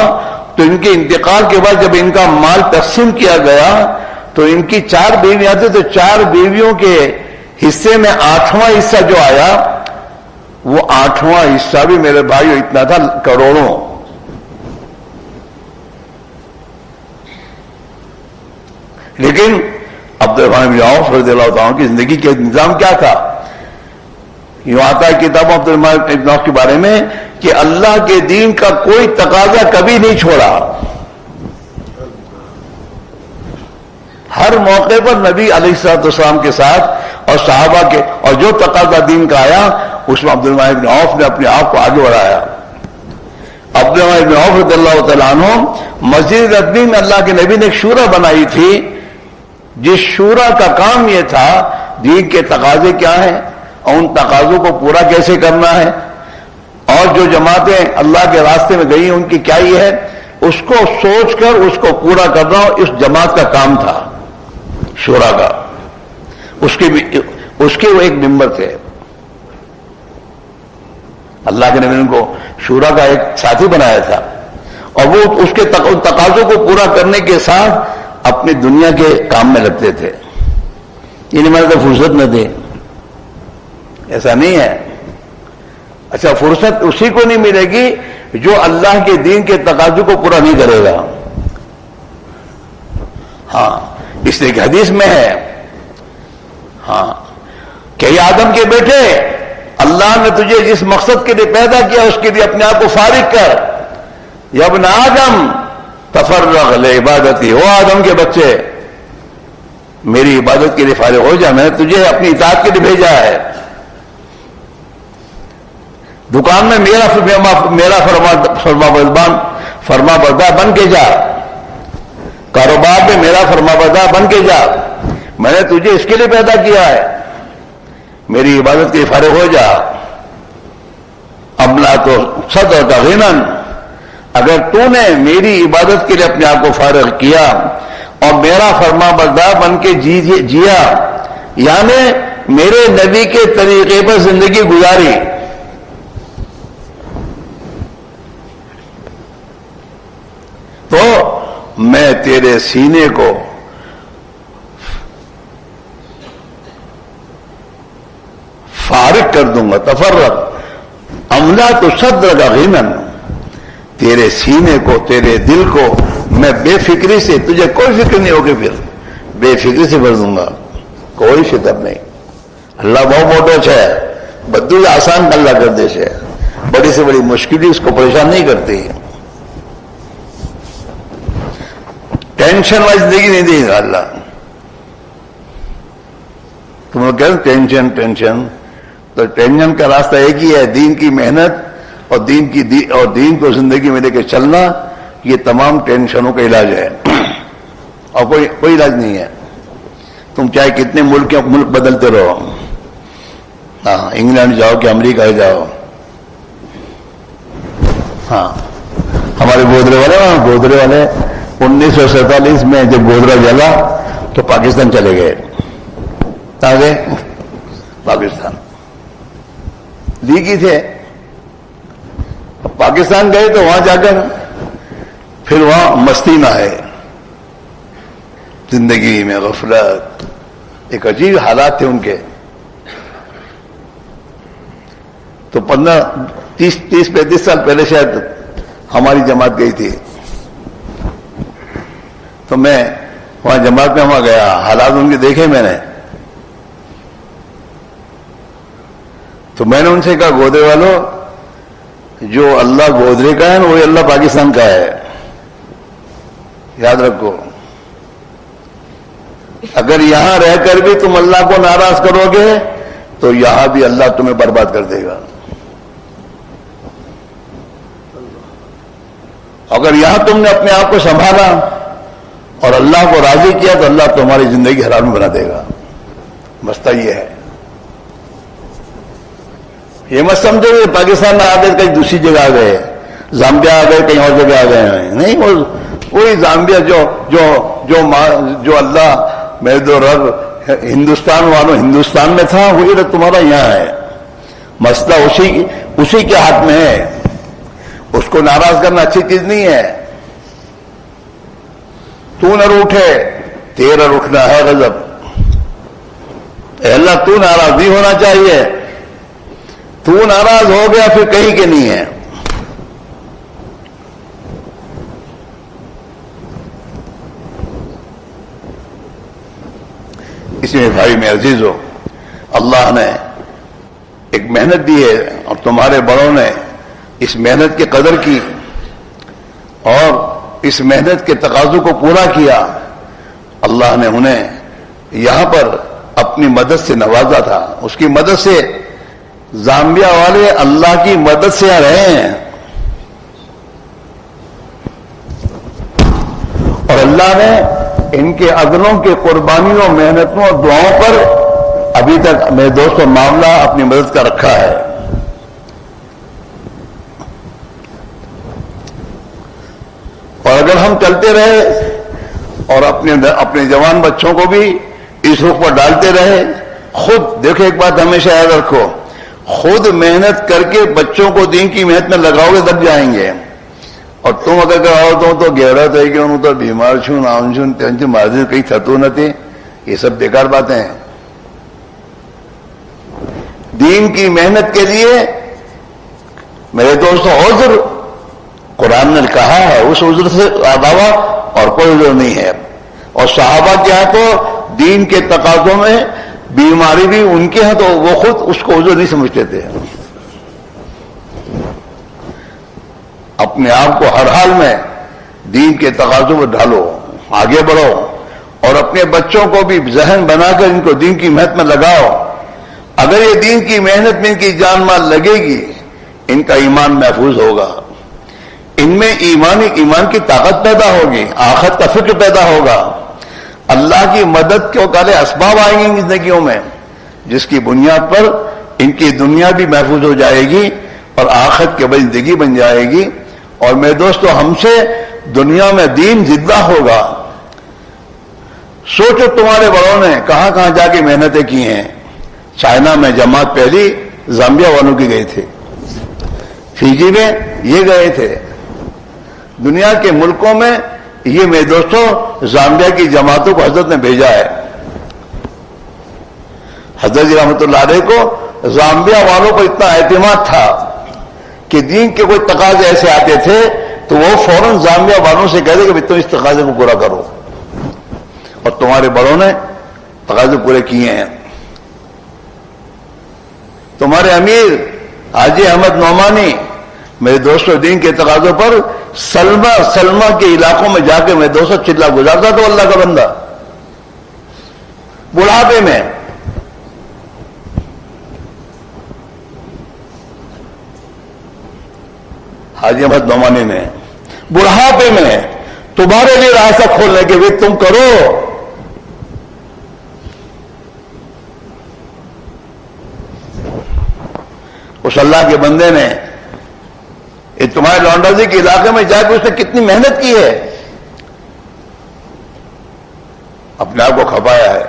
تو ان کے انتقال کے بعد جب ان کا مال تقسیم کیا گیا تو ان کی 4 بیویاں تھیں, تو 4 بیویوں کے حصے میں 8واں حصہ جو آیا وہ 8واں حصہ بھی میرے بھائیو اتنا تھا, کروڑوں. لیکن عبدالرحمن بن عوف رضی اللہ عنہ کی زندگی کا نظام کیا تھا؟ یوں آتا ہے کتاب عبدالرحمن بن عوف کے بارے میں کہ اللہ کے دین کا کوئی تقاضا کبھی نہیں چھوڑا. ہر موقع پر نبی علیہ الصلوۃ والسلام کے ساتھ اور صحابہ کے, اور جو تقاضا دین کا آیا اس میں عبدالرحمن بن عوف نے اپنے آپ کو آگے بڑھایا. عبدالرحمن بن عوف رضی اللہ تعالیٰ عنہ مسجد نبوی میں اللہ کے نبی نے ایک شورا بنائی تھی, جس شورا کا کام یہ تھا دین کے تقاضے کیا ہیں اور ان تقاضوں کو پورا کیسے کرنا ہے, اور جو جماعتیں اللہ کے راستے میں گئی ان کی کیا یہ ہے, اس کو سوچ کر اس کو پورا کرنا اس جماعت کا کام تھا شورا کا. اس کے وہ ایک ممبر تھے. اللہ کے نبی نے ان کو شورا کا ایک ساتھی بنایا تھا, اور وہ اس کے تقاضوں کو پورا کرنے کے ساتھ اپنی دنیا کے کام میں لگتے تھے. انہیں میں تو فرصت نہ دے, ایسا نہیں ہے. اچھا, فرصت اسی کو نہیں ملے گی جو اللہ کے دین کے تقاضوں کو پورا نہیں کرے گا. ہاں, اس لیے کہ حدیث میں ہے ہاں کہ آدم کے بیٹے, اللہ نے تجھے جس مقصد کے لیے پیدا کیا اس کے لیے اپنے آپ کو فارغ کر. یا ابن آدم تفرغ لعبادتی, ہو آدم کے بچے میری عبادت کے لیے فارغ ہو جا, میں نے تجھے اپنی اطاعت کے لیے بھیجا ہے. دکان میں میرا فرما بردار بن کے جا, کاروبار میں میرا فرما بردار بن کے جا, میں نے تجھے اس کے لیے پیدا کیا ہے, میری عبادت کے لیے فارغ ہو جا. ابلا تو صدر کا غنن, اگر تو نے میری عبادت کے لیے اپنے آپ کو فارغ کیا اور میرا فرما بردار بن کے جیا, یعنی میرے نبی کے طریقے پر زندگی گزاری, تو میں تیرے سینے کو فارغ کر دوں گا. تفرغ املا تو صدر کا غنن, تیرے سینے کو تیرے دل کو میں بے فکری سے, تجھے کوئی فکر نہیں ہوگی, پھر بے فکری سے بھر دوں گا, کوئی فکر نہیں. اللہ بہت موٹو ہے, بدو آسان اللہ کر دے سے, بڑی سے بڑی مشکل اس کو پریشان نہیں کرتی. ٹینشن والی زندگی نہیں دے گا اللہ. تم لوگ کہتے ٹینشن ٹینشن, تو ٹینشن کا راستہ ایک ہی ہے, دین کی محنت اور دین کو زندگی میں لے کے چلنا. یہ تمام ٹینشنوں کا علاج ہے, اور کوئی علاج نہیں ہے. تم چاہے کتنے ملک بدلتے رہو, ہاں انگلینڈ جاؤ کہ امریکہ جاؤ. ہاں ہمارے گودرے والے 1947 میں جب گودرا جلا تو پاکستان چلے گئے. آگے پاکستان لیگی تھے, پاکستان گئے تو وہاں جا کر پھر وہاں مستی نہ ہے, زندگی میں غفلت, ایک عجیب حالات تھے ان کے. تو 30-35 سال پہلے شاید ہماری جماعت گئی تھی, تو میں وہاں جماعت میں وہاں گیا, حالات ان کے دیکھے میں نے. تو میں نے ان سے کہا گودرے والوں, جو اللہ گودرے کا ہے وہی اللہ پاکستان کا ہے, یاد رکھو. اگر یہاں رہ کر بھی تم اللہ کو ناراض کرو گے تو یہاں بھی اللہ تمہیں برباد کر دے گا. اگر یہاں تم نے اپنے آپ کو سنبھالا اور اللہ کو راضی کیا تو اللہ تمہاری زندگی حرام بنا دے گا. مسئلہ یہ ہے. یہ مت سمجھو کہ پاکستان میں آ کر کہیں دوسری جگہ آ گئے, زامبیا آ گئے کہیں اور جگہ آ گئے ہیں، نہیں، وہی زامبیا جو اللہ میرے دو رب ہندوستان والوں ہندوستان میں تھا، وہی رب تمہارا یہاں ہے. مسئلہ اسی کے ہاتھ میں ہے. اس کو ناراض کرنا اچھی چیز نہیں ہے. تو نہ روٹھے، تیرا رکھنا ہے غضب. اے اللہ تو ناراض نہیں ہونا چاہیے، تو ناراض ہو گیا پھر کہیں کے نہیں ہے. اس میں بھائی میں عزیز ہو، اللہ نے ایک محنت دی ہے اور تمہارے بڑوں نے اس محنت کی قدر کی اور اس محنت کے تقاضوں کو پورا کیا. اللہ نے انہیں یہاں پر اپنی مدد سے نوازا تھا. اس کی مدد سے زامبیا والے اللہ کی مدد سے رہے ہیں اور اللہ نے ان کے عدلوں کے قربانیوں، محنتوں اور دعاؤں پر ابھی تک میرے دوستوں معاملہ اپنی مدد کا رکھا ہے. اور اگر ہم چلتے رہے اور اپنے جوان بچوں کو بھی اس رخ پر ڈالتے رہے، خود دیکھو ایک بات ہمیشہ یاد رکھو، خود محنت کر کے بچوں کو دین کی محنت میں لگاؤ گے تب جائیں گے. اور تم اگر کہو تو گہرا تھا کہ انہوں تو بیمار چھو نام چھو تینچو مارزی کئی تھتو نہ تھے، یہ سب بیکار باتیں ہیں. دین کی محنت کے لیے میرے دوستوں عذر قرآن نے کہا ہے، اس عذر سے علاوہ اور کوئی عذر نہیں ہے. اور صحابہ کیا ہے تو دین کے تقاضوں میں بیماری بھی ان کے ہیں تو وہ خود اس کو عذر نہیں سمجھتے تھے. اپنے آپ کو ہر حال میں دین کے تقاضوں میں ڈالو، آگے بڑھو اور اپنے بچوں کو بھی ذہن بنا کر ان کو دین کی محنت میں لگاؤ. اگر یہ دین کی محنت میں ان کی جان مال لگے گی، ان کا ایمان محفوظ ہوگا، ان میں ایمان کی طاقت پیدا ہوگی، آخرت کا فکر پیدا ہوگا، اللہ کی مدد کے والے اسباب آئیں گے ان کی زندگیوں میں، جس کی بنیاد پر ان کی دنیا بھی محفوظ ہو جائے گی اور آخرت کے بعد زندگی بن جائے گی. اور میرے دوستو ہم سے دنیا میں دین زندہ ہوگا. سوچو تمہارے بڑوں نے کہاں کہاں جا کے محنتیں کی ہیں. چائنا میں جماعت پہلی زامبیا والوں کی گئے تھے، فیجی میں یہ گئے تھے، دنیا کے ملکوں میں یہ میرے دوستوں زامبیا کی جماعتوں کو حضرت نے بھیجا ہے. حضرت جی رحمۃ اللہ علیہ کو زامبیا والوں کو اتنا اعتماد تھا کہ دین کے کوئی تقاضے ایسے آتے تھے تو وہ فوراً زامبیا والوں سے کہتے کہ تم اس تقاضے کو پورا کرو. اور تمہارے بڑوں نے تقاضے پورے کیے ہیں. تمہارے امیر حاجی احمد نعمانی میرے دوستوں دین کے تقاضوں پر سلمہ کے علاقوں میں جا کے میرے دوستوں چلا گزارتا تو اللہ کا بندہ بڑھاپے میں. حاجی احمد نعمانی نے بڑھاپے میں تمہارے لیے راستہ کھولنے کے بھی تم کرو. اس اللہ کے بندے نے تمہارے لانڈازی کے علاقے میں جا کے اس نے کتنی محنت کی ہے، اپنے آپ کو کھپایا ہے.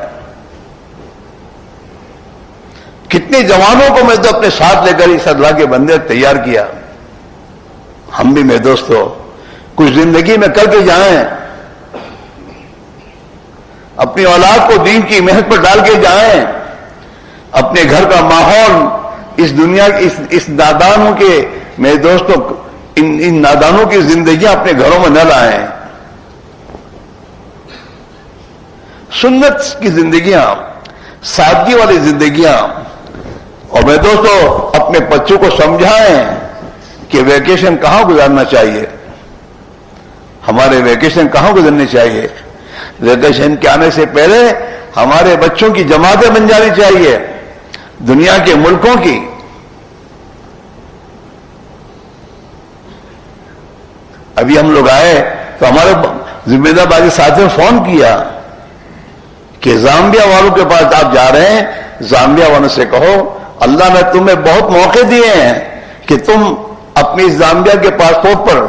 کتنے جوانوں کو میں تو اپنے ساتھ لے کر اس اللہ کے بندے تیار کیا. ہم بھی میرے دوستو کچھ زندگی میں کر کے جائیں، اپنی اولاد کو دین کی محنت پر ڈال کے جائیں، اپنے گھر کا ماحول اس دنیا اس نادانوں کے میرے دوستوں ان نادانوں کی زندگیاں اپنے گھروں میں نہ لائیں. سنت کی زندگیاں، سادگی والی زندگیاں. اور میرے دوستو اپنے بچوں کو سمجھائیں کہ ویکیشن کہاں گزارنا چاہیے، ہمارے ویکیشن کہاں گزرنے چاہیے. ویکیشن کے آنے سے پہلے ہمارے بچوں کی جماعتیں بن جانی چاہیے دنیا کے ملکوں کی. ابھی ہم لوگ آئے تو ہمارے ذمہ دار بازی ساتھیوں فون کیا کہ زامبیا والوں کے پاس آپ جا رہے ہیں، زامبیا والوں سے کہو اللہ نے تمہیں بہت موقع دیے ہیں کہ تم اپنی زامبیا کے پاسپورٹ پر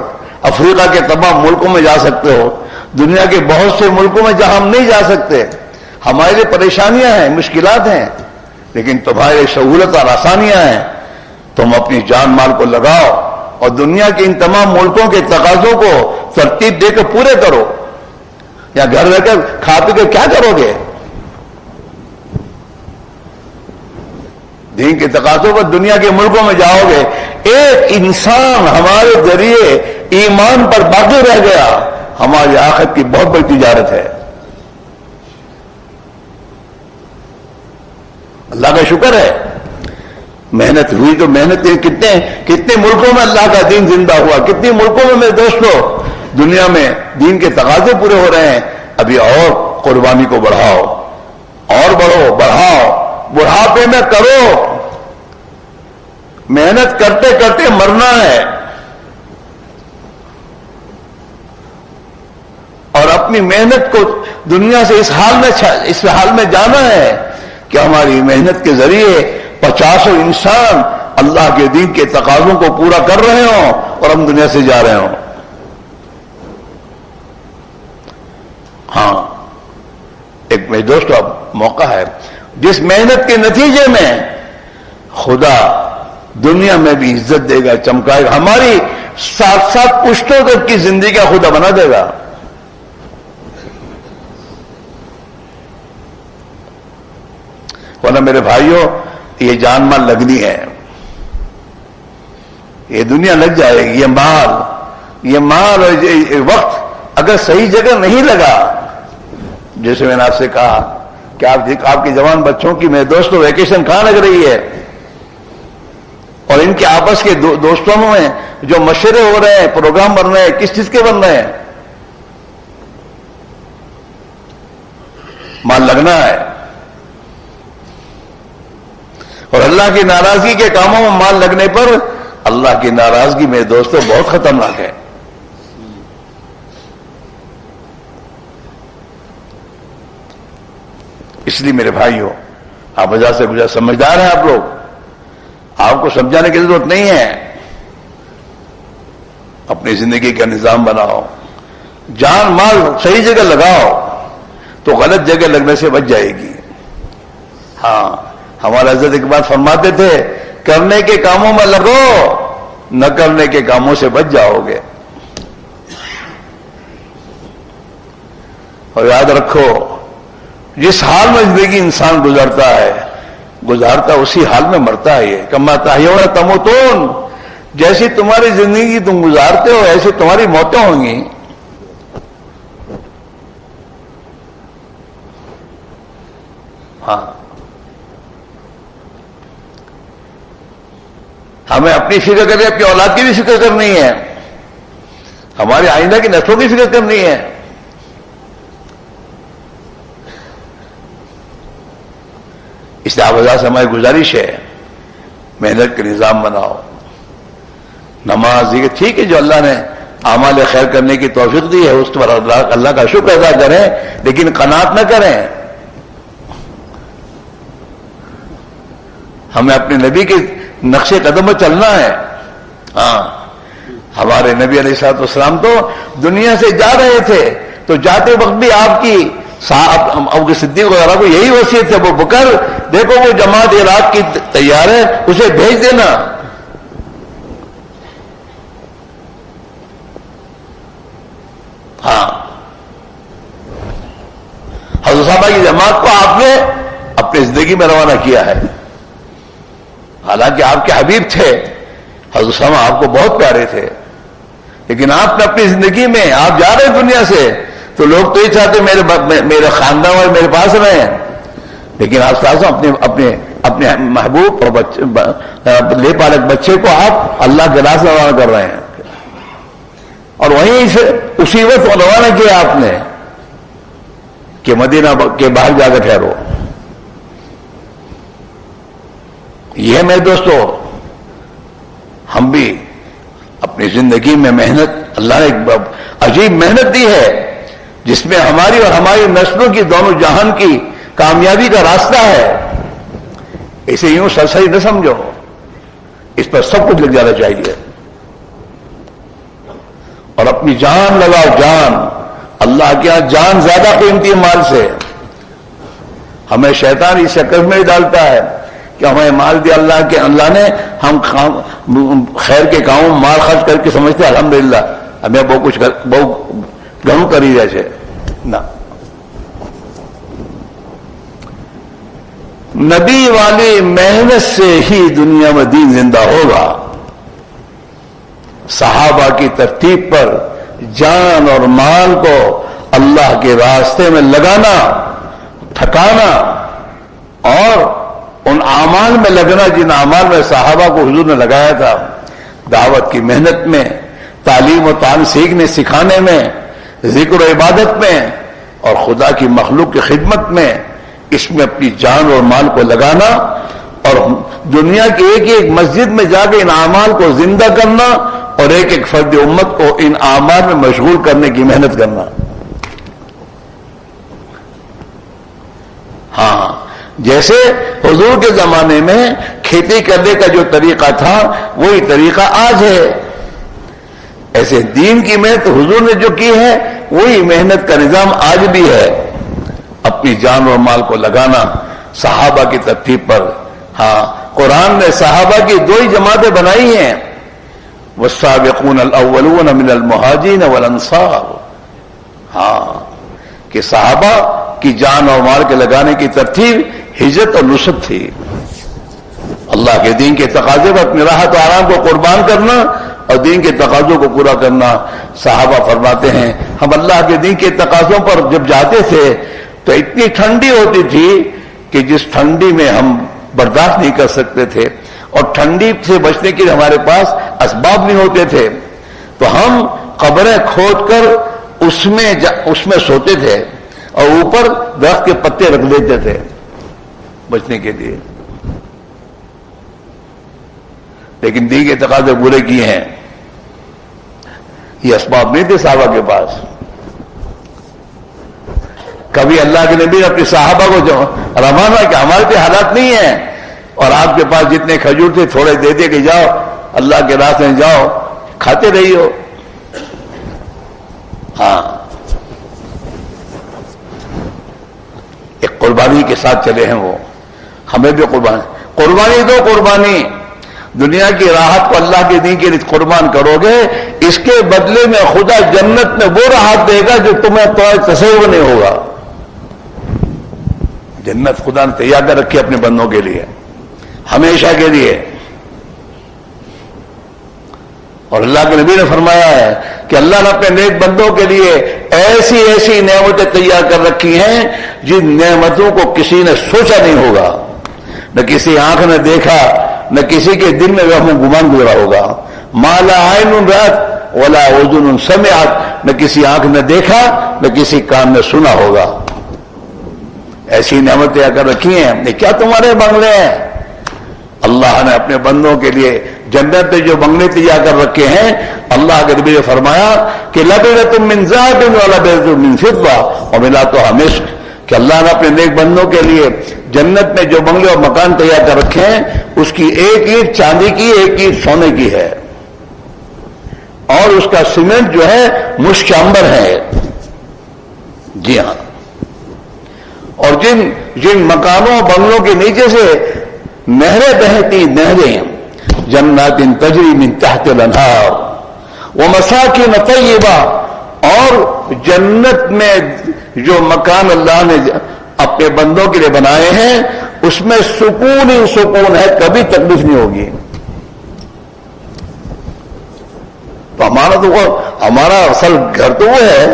افریقہ کے تمام ملکوں میں جا سکتے ہو، دنیا کے بہت سے ملکوں میں جہاں ہم نہیں جا سکتے، ہمارے لیے پریشانیاں ہیں، مشکلات ہیں، لیکن تمہارے سہولت اور آسانیاں ہیں. تم اپنی جان مال کو لگاؤ اور دنیا کے ان تمام ملکوں کے تقاضوں کو ترتیب دے کے پورے کرو. یا گھر رہ کر کھا پی کے کیا کرو گے؟ دین کے تقاضوں پر دنیا کے ملکوں میں جاؤ گے. ایک انسان ہمارے ذریعے ایمان پر باقی رہ گیا، ہماری آخرت کی بہت بڑی تجارت ہے. اللہ کا شکر ہے، محنت ہوئی تو محنت کتنے ملکوں میں اللہ کا دین زندہ ہوا، کتنے ملکوں میں میرے دوستوں دنیا میں دین کے تقاضے پورے ہو رہے ہیں. ابھی اور قربانی کو بڑھاؤ، اور بڑھاؤ، بڑھاپے میں کرو. محنت کرتے کرتے مرنا ہے اور اپنی محنت کو دنیا سے اس حال میں جانا ہے کہ ہماری محنت کے ذریعے 50 انسان اللہ کے دین کے تقاضوں کو پورا کر رہے ہوں اور ہم دنیا سے جا رہے ہوں. ہاں، ایک میرے دوستو اب موقع ہے جس محنت کے نتیجے میں خدا دنیا میں بھی عزت دے گا، چمکائے گا، ہماری 7 پشتوں تک کی زندگی کا خدا بنا دے گا. ورنہ میرے بھائیوں یہ جان مال لگنی ہے، یہ دنیا لگ جائے گی. یہ مال اور یہ وقت اگر صحیح جگہ نہیں لگا، جیسے میں نے آپ سے کہا کہ آپ کے جوان بچوں کی میرے دوستوں ویکیشن کہاں لگ رہی ہے، اور ان کے آپس کے دوستوں میں جو مشورے ہو رہے ہیں، پروگرام بن رہے ہیں، کس چیز کے بن رہے ہیں؟ مال لگنا ہے. اور اللہ کی ناراضگی کے کاموں میں مال لگنے پر اللہ کی ناراضگی میرے دوستوں بہت خطرناک ہے. اس لیے میرے بھائیوں، آپ وجہ سے گزر سمجھدار ہیں، آپ لوگ، آپ کو سمجھانے کی ضرورت نہیں ہے. اپنی زندگی کا نظام بناؤ، جان مال صحیح جگہ لگاؤ تو غلط جگہ لگنے سے بچ جائے گی. ہاں، ہمارا حضرت ایک بات فرماتے تھے، کرنے کے کاموں میں لگو، نہ کرنے کے کاموں سے بچ جاؤ گے. اور یاد رکھو، جس حال میں زندگی انسان گزارتا اسی حال میں مرتا ہے. یہ کما تحیون تموتون، جیسی تمہاری زندگی تم گزارتے ہو ایسی تمہاری موتیں ہوں گی. ہاں، ہمیں اپنی فکر کرنی ہے، اپنی اولاد کی بھی فکر کرنی ہے، ہمارے آئندہ کی نسلوں کی فکر کرنی ہے. اس لیے آپ سے ہماری گزارش ہے، محنت کا نظام بناؤ. نماز یہ ٹھیک ہے، جو اللہ نے اعمال خیر کرنے کی توفیق دی ہے اس پر اللہ کا شکر ادا کریں، لیکن قناعت نہ کریں. ہمیں اپنے نبی کے نقش قدم پر چلنا ہے. ہاں، ہمارے نبی علیہ الصلوۃ والسلام تو دنیا سے جا رہے تھے، تو جاتے وقت بھی آپ کی ابو صدیق وغیرہ کو یہی وصیت ہے، ابو بکر دیکھو وہ جماعت عراق کی تیار ہے، اسے بھیج دینا. ہاں، حضرت صحابہ کی جماعت کو آپ نے اپنی زندگی میں روانہ کیا ہے. حالانکہ آپ کے حبیب تھے، حضرت صحابہ آپ کو بہت پیارے تھے، لیکن آپ نے اپنی زندگی میں، آپ جا رہے دنیا سے تو لوگ تو یہ چاہتے میرے خاندان والے میرے پاس رہیں، لیکن آپ اپنے محبوب اور لے پالک بچے کو آپ اللہ کے راہ سے روانہ کر رہے ہیں. اور وہیں سے اسی وقت روانہ کیا آپ نے کہ مدینہ کے باہر جا کر ٹھہرو. یہ میرے دوستو، ہم بھی اپنی زندگی میں محنت، اللہ نے ایک عجیب محنت دی ہے جس میں ہماری اور ہماری نسلوں کی دونوں جہان کی کامیابی کا راستہ ہے. اسے یوں سرسری نہ سمجھو، اس پر سب کچھ لگ جانا چاہیے. اپنی جان لگاؤ. جان اللہ کے یہاں جان زیادہ قیمتی مال سے. ہمیں شیطان اس چکر میں ڈالتا ہے کہ ہمیں مال دیا اللہ نے, ہم خیر کے کاموں مال خرچ کر کے سمجھتے الحمدللہ ہمیں بہت کچھ بہت گھنوں کری رہے نہ. نبی والی محنت سے ہی دنیا میں دین زندہ ہوگا. صحابہ کی ترتیب پر جان اور مال کو اللہ کے راستے میں لگانا, تھکانا اور ان اعمال میں لگنا جن اعمال میں صحابہ کو حضور نے لگایا تھا, دعوت کی محنت میں, تعلیم و تعلیم سیکھنے سکھانے میں, ذکر و عبادت میں اور خدا کی مخلوق کی خدمت میں, اس میں اپنی جان اور مال کو لگانا اور دنیا کی ایک ایک مسجد میں جا کے ان اعمال کو زندہ کرنا اور ایک ایک فرد امت کو ان اعمال میں مشغول کرنے کی محنت کرنا. ہاں, جیسے حضور کے زمانے میں کھیتی کرنے کا جو طریقہ تھا وہی طریقہ آج ہے, ایسے دین کی محنت حضور نے جو کی ہے وہی محنت کا نظام آج بھی ہے. اپنی جان اور مال کو لگانا صحابہ کی ترتیب پر. ہاں, قرآن نے صحابہ کی دو ہی جماعتیں بنائی ہیں, والسابقون الاولون من المہاجرین والانصار. ہاں, کہ صحابہ کی جان اور مال کے لگانے کی ترتیب ہجرت اور نصرت تھی. اللہ کے دین کے تقاضے پر اپنی راحت و آرام کو قربان کرنا اور دین کے تقاضوں کو پورا کرنا. صحابہ فرماتے ہیں ہم اللہ کے دین کے تقاضوں پر جب جاتے تھے تو اتنی ٹھنڈی ہوتی تھی کہ جس ٹھنڈی میں ہم برداشت نہیں کر سکتے تھے اور ٹھنڈی سے بچنے کے لیے ہمارے پاس اسباب نہیں ہوتے تھے, تو ہم قبریں کھود کر اس میں سوتے تھے اور اوپر درخت کے پتے رکھ دیتے تھے بچنے کے لیے. لیکن دین کے تقاضے پورے کیے ہیں, یہ اسباب نہیں تھے صحابہ کے پاس. کبھی اللہ کے نبی نے اپنے صحابہ کو جو روانہ کہ ہمارے پہ حالات نہیں ہیں اور آپ کے پاس جتنے کھجور تھے تھوڑے دے دے کہ جاؤ اللہ کے راستے میں جاؤ کھاتے رہی ہو. ہاں, ایک قربانی کے ساتھ چلے ہیں وہ. ہمیں بھی قربانی دو. قربانی دنیا کی راحت کو اللہ کے دین کے لیے قربان کرو گے, اس کے بدلے میں خدا جنت میں وہ راحت دے گا جو تمہیں تصور نہیں ہوگا. جنت خدا نے تیار کر رکھی اپنے بندوں کے لیے ہمیشہ کے لیے. اور اللہ کے نبی نے فرمایا ہے کہ اللہ نے اپنے نیک بندوں کے لیے ایسی ایسی نعمتیں تیار کر رکھی ہیں جن نعمتوں کو کسی نے سوچا نہیں ہوگا, نہ کسی آنکھ نے دیکھا, نہ کسی کے دل میں وہم گمان گزرا ہوگا. ما لا عین رأت ولا اذن سمعت, نہ کسی آنکھ نے دیکھا نہ کسی کان نے سنا ہوگا. ایسی نعمتیں اگر رکھی ہیں, یہ کیا تمہارے بنگلے ہیں؟ اللہ نے اپنے بندوں کے لیے جنت میں جو بنگلے تیار کر رکھے ہیں, اللہ کے نبی نے فرمایا کہ لبنۃ من ذهب ولبنۃ من فضة وملأتها مسك, کہ اللہ نے اپنے نیک بندوں کے لیے جنت میں جو بنگلے اور مکان تیار کر رکھے ہیں اس کی ایک اینٹ چاندی کی, ایک اینٹ سونے کی ہے, اور اس کا سیمنٹ جو ہے مشک عنبر ہے. جی ہاں, اور جن مکانوں بنگلوں کے نیچے سے نہریں بہتی, نہریں جنات تجری من تحت الانہار ومساکن طیبہ, اور جنت میں جو مکان اللہ نے اپنے بندوں کے لیے بنائے ہیں اس میں سکون ہی سکون ہے, کبھی تکلیف نہیں ہوگی. تو ہمارا اصل گھر تو وہ ہے,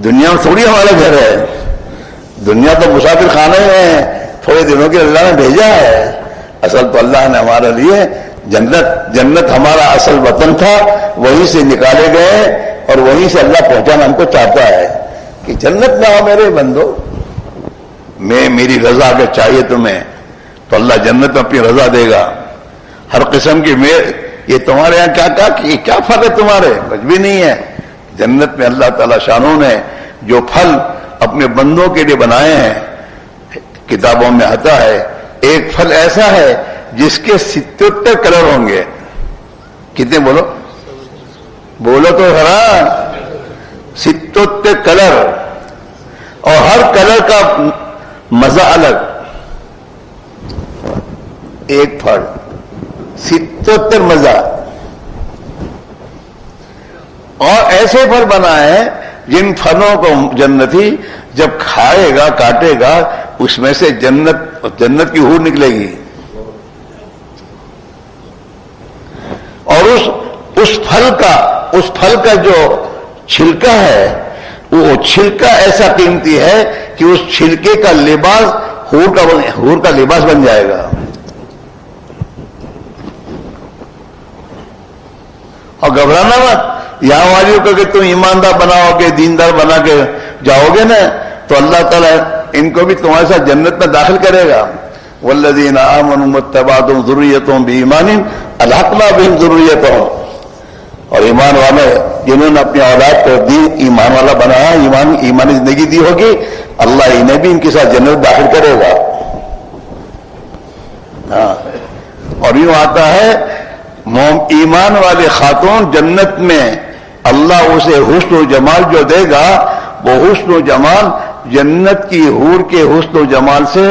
دنیا میں تھوڑی ہمارا گھر ہے. دنیا تو مسافر خانے میں تھوڑے دنوں کے اللہ نے بھیجا ہے, اصل تو اللہ نے ہمارے لیے جنت ہمارا اصل وطن تھا, وہیں سے نکالے گئے اور وہیں سے اللہ پہنچانا ہم کو چاہتا ہے کہ جنت میں آؤ میرے بندو, میری رضا اگر چاہیے تمہیں تو اللہ جنت میں اپنی رضا دے گا. ہر قسم کی یہ تمہارے یہاں کیا پھل ہے تمہارے؟ کچھ بھی نہیں ہے. جنت میں اللہ تعالی شانوں نے جو پھل اپنے بندوں کے لیے بنائے ہیں, کتابوں میں آتا ہے ایک پھل ایسا ہے جس کے 77 کلر ہوں گے. کتنے بولو؟ بولو تو ذرا. ستوتے کلر, اور ہر کلر کا مزہ الگ. ایک پھل 77 مزہ, اور ایسے پھل بنائے جن پھلوں کو جنتی جب کھائے گا کاٹے گا اس میں سے جنت کی حور نکلے گی. اور اس پھل کا جو چھلکا ہے وہ چھلکا ایسا قیمتی ہے کہ اس چھلکے کا لباس حور کا لباس بن جائے گا. اور گھبرانا مت. یہاں والیوں کو کہ تم ایماندار بناؤ گے, دیندار بنا کے جاؤ گے نا تو اللہ تعالیٰ ان کو بھی تمہارے ساتھ جنت میں داخل کرے گا. والذین آمنوا واتبعتهم ذریتهم بإیمان الحقنا بهم ذریتهم. اور ایمان والے جنہوں نے اپنی اولاد کو دین ایمان والا بنایا, ایمانی زندگی دی ہوگی, اللہ انہیں بھی ان کے ساتھ جنت داخل کرے گا. ہاں, اور یوں آتا ہے ایمان والے خاتون جنت میں اللہ اسے حسن و جمال جو دے گا وہ حسن و جمال جنت کی حور کے حسن و جمال سے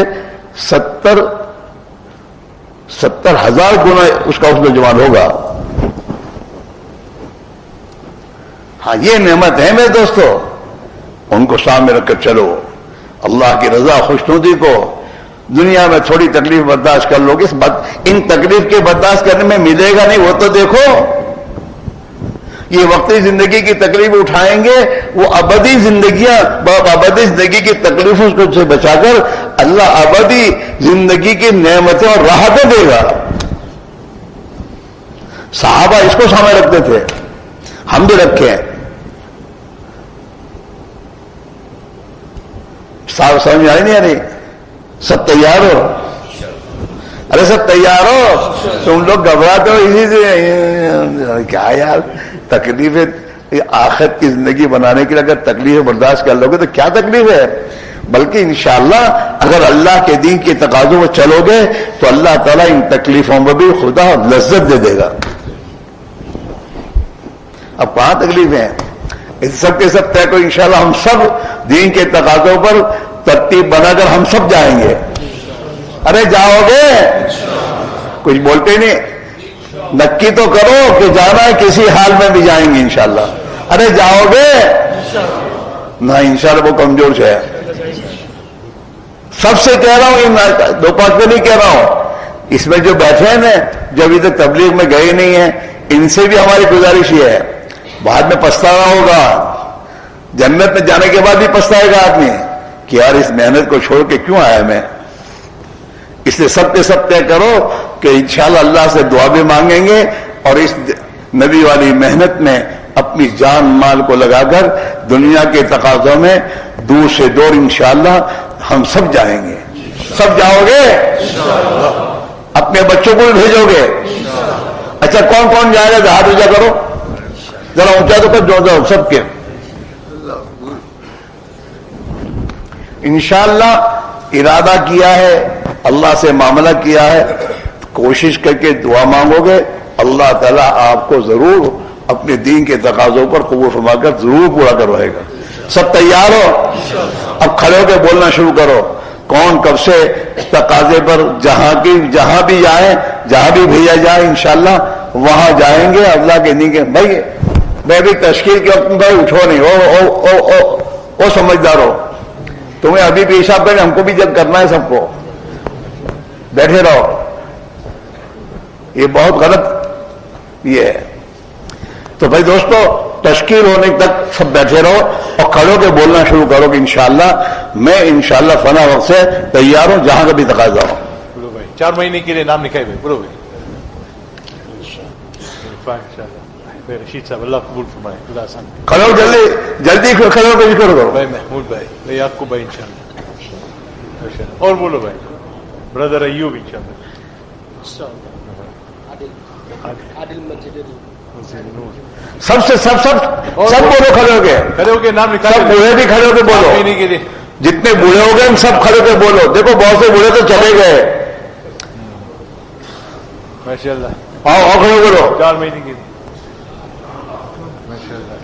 70,000 گنا اس کا حسن و جمال ہوگا. ہاں یہ نعمت ہے میرے دوستو, ان کو سامنے رکھ کر چلو. اللہ کی رضا خوشنودی کو دنیا میں تھوڑی تکلیف برداشت کر لو گے, ان تکلیف کے برداشت کرنے میں ملے گا نہیں. وہ تو دیکھو یہ وقتی زندگی کی تکلیف اٹھائیں گے, وہ ابدی زندگی کی تکلیفوں سے بچا کر اللہ ابدی زندگی کی نعمتیں اور راحتیں دے گا. صحابہ اس کو سامنے رکھتے تھے, ہم بھی رکھیں. صاحب سمجھ میں آئی نہیں آ رہی؟ سب تیار ہو؟ ارے سب تیار ہو؟ تم لوگ گھبراتے ہو اسی سے. کیا یار تکلیفیں آخرت کی زندگی بنانے کے لیے اگر تکلیفیں برداشت کر لو گے تو کیا تکلیف ہے. بلکہ انشاءاللہ اگر اللہ کے دین کے تقاضوں میں چلو گے تو اللہ تعالیٰ ان تکلیفوں میں بھی خدا لذت دے دے گا. اب کہاں تکلیفیں ہیں؟ سب کے سب طے کو انشاءاللہ ہم سب دین کے تقاضوں پر ترتیب بنا کر ہم سب جائیں گے. ارے جاؤ گے؟ کچھ بولتے نہیں. نکی تو کرو کہ جانا ہے, کسی حال میں بھی جائیں گے انشاءاللہ. ارے جاؤ گے؟ نہ انشاءاللہ وہ کمزور سے ہے. سب سے کہہ رہا ہوں, 2-5 پہ نہیں کہہ رہا ہوں, اس میں جو بیٹھے ہیں نا جو ابھی تک تبلیغ میں گئے نہیں ہیں ان سے بھی ہماری گزارش یہ ہے, بعد میں پچھتانا ہوگا. جنت میں جانے کے بعد بھی پچھتائے گا آدمی کہ یار اس محنت کو چھوڑ کے کیوں آیا میں. اس لیے سب کے سب طے کرو کہ انشاءاللہ اللہ سے دعا بھی مانگیں گے اور اس نبی والی محنت میں اپنی جان مال کو لگا کر دنیا کے تقاضوں میں دور سے دور انشاءاللہ ہم سب جائیں گے. سب جاؤ گے؟ اپنے بچوں کو بھی بھیجو گے؟ اچھا کون کون جائے گا؟ ہاتھ اونچا کرو ذرا, اونچا تو کر جو سب کے. انشاءاللہ ارادہ کیا ہے, اللہ سے معاملہ کیا ہے, کوشش کر کے دعا مانگو گے اللہ تعالیٰ آپ کو ضرور اپنے دین کے تقاضوں پر قبول فرما کر ضرور پورا کروائے گا. سب تیار ہو؟ اب کھڑے ہو کے بولنا شروع کرو. کون کب سے تقاضے پر جہاں بھی جائیں, جہاں بھی بھیجا جائے انشاءاللہ وہاں جائیں گے. اللہ کے دین کے بھائی میں بھی تشکیل کے وقت بھائی اٹھو نہیں, او سمجھدار ہو. تمہیں ابھی پیشاب کرنے, ہم کو بھی جب کرنا ہے سب کو. بیٹھے رہو, یہ بہت غلط یہ ہے. تو بھائی دوستو تشکیل ہونے تک سب بیٹھے رہو اور کھڑے ہو کے بولنا شروع کرو کہ انشاءاللہ میں انشاءاللہ فنا وقت سے تیار ہوں جہاں کا بھی تقاضا ہو. بولو بھائی 4 مہینے کے لیے نام لکھائے بھائی. بولو بھائی رشید صاحب اللہ قبول فرمائے. خدا آسان کھڑے ہو, جلدی کھڑے ہو کے ذکر کرو. بھائی محمود بھائی آپ کو بھائی انشاءاللہ. اور بولو بھائی برادر ایوب انشاءاللہ. سب بولو کھڑے ہو کے نام لکھا. سب بوڑھے بھی کھڑے ہو کے بولو. جتنے بوڑھے ہو گئے ہم سب کھڑے ہو کے بولو. دیکھو بہت سے بوڑھے تو چلے گئے. ماشاء اللہ آؤ کھڑے بولو. 4 مہینے کے لیے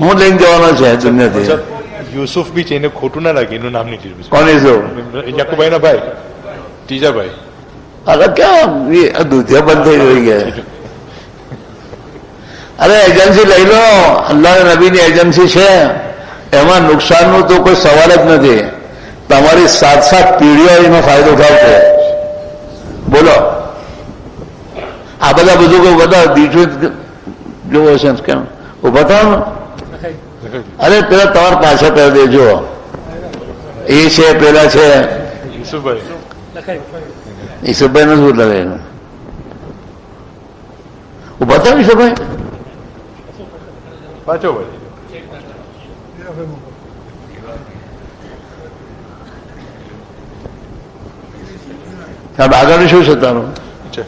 હું લઈને જવાનો છે દુનિયાથી। યુસુફ બી છે, એને ખોટું ના લાગે, એનું નામ નહીં લીધું। કોણ છે? યાકુબાઈ ના ભાઈ, ત્રીજા ભાઈ। અરે ક્યાં દૂધિયા બંધ થઈ રહી ગયા? અરે એજન્સી લઈ લો, અલ્લાહના નબીની એજન્સી છે, એમાં નુકસાનનો તો કોઈ સવાલ જ નથી। તમારી 7 પેઢીઓ એનો ફાયદો થશે। બોલો આ બધા બુઝુર્ગો બધા બીજું જોવો છે કેમ ઉભા થાવ? અરે પેલા તમારે પાછા કરી દેજો, એ છે પેલા છે ઈસુભાઈ નું શું લગે? ઉભા થાવ ઈસુભાઈ, પાછો ભાઈ। સાહેબ આગળ શું છે તારું?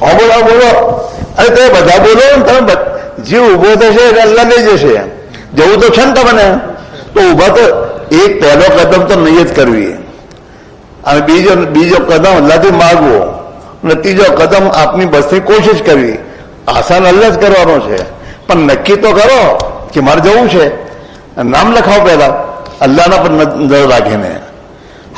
હા બોલો બોલો, અરે તમે બધા બોલો, તમે જે ઉભો થશે એટલે અલ્લાહ લઈ જશે। જવું તો છે ને તમને, તો ઉભા તો એક પહેલો કદમ તો નિયત કરવી, અને બીજો કદમ અલ્લાહથી માગવો, અને ત્રીજો કદમ આપની બસની કોશિશ કરવી। આસાન અલ્લાહ જ કરવાનો છે, પણ નક્કી તો કરો કે મારે જવું છે, નામ લખાવો પહેલા અલ્લાહના પર નજર રાખીને।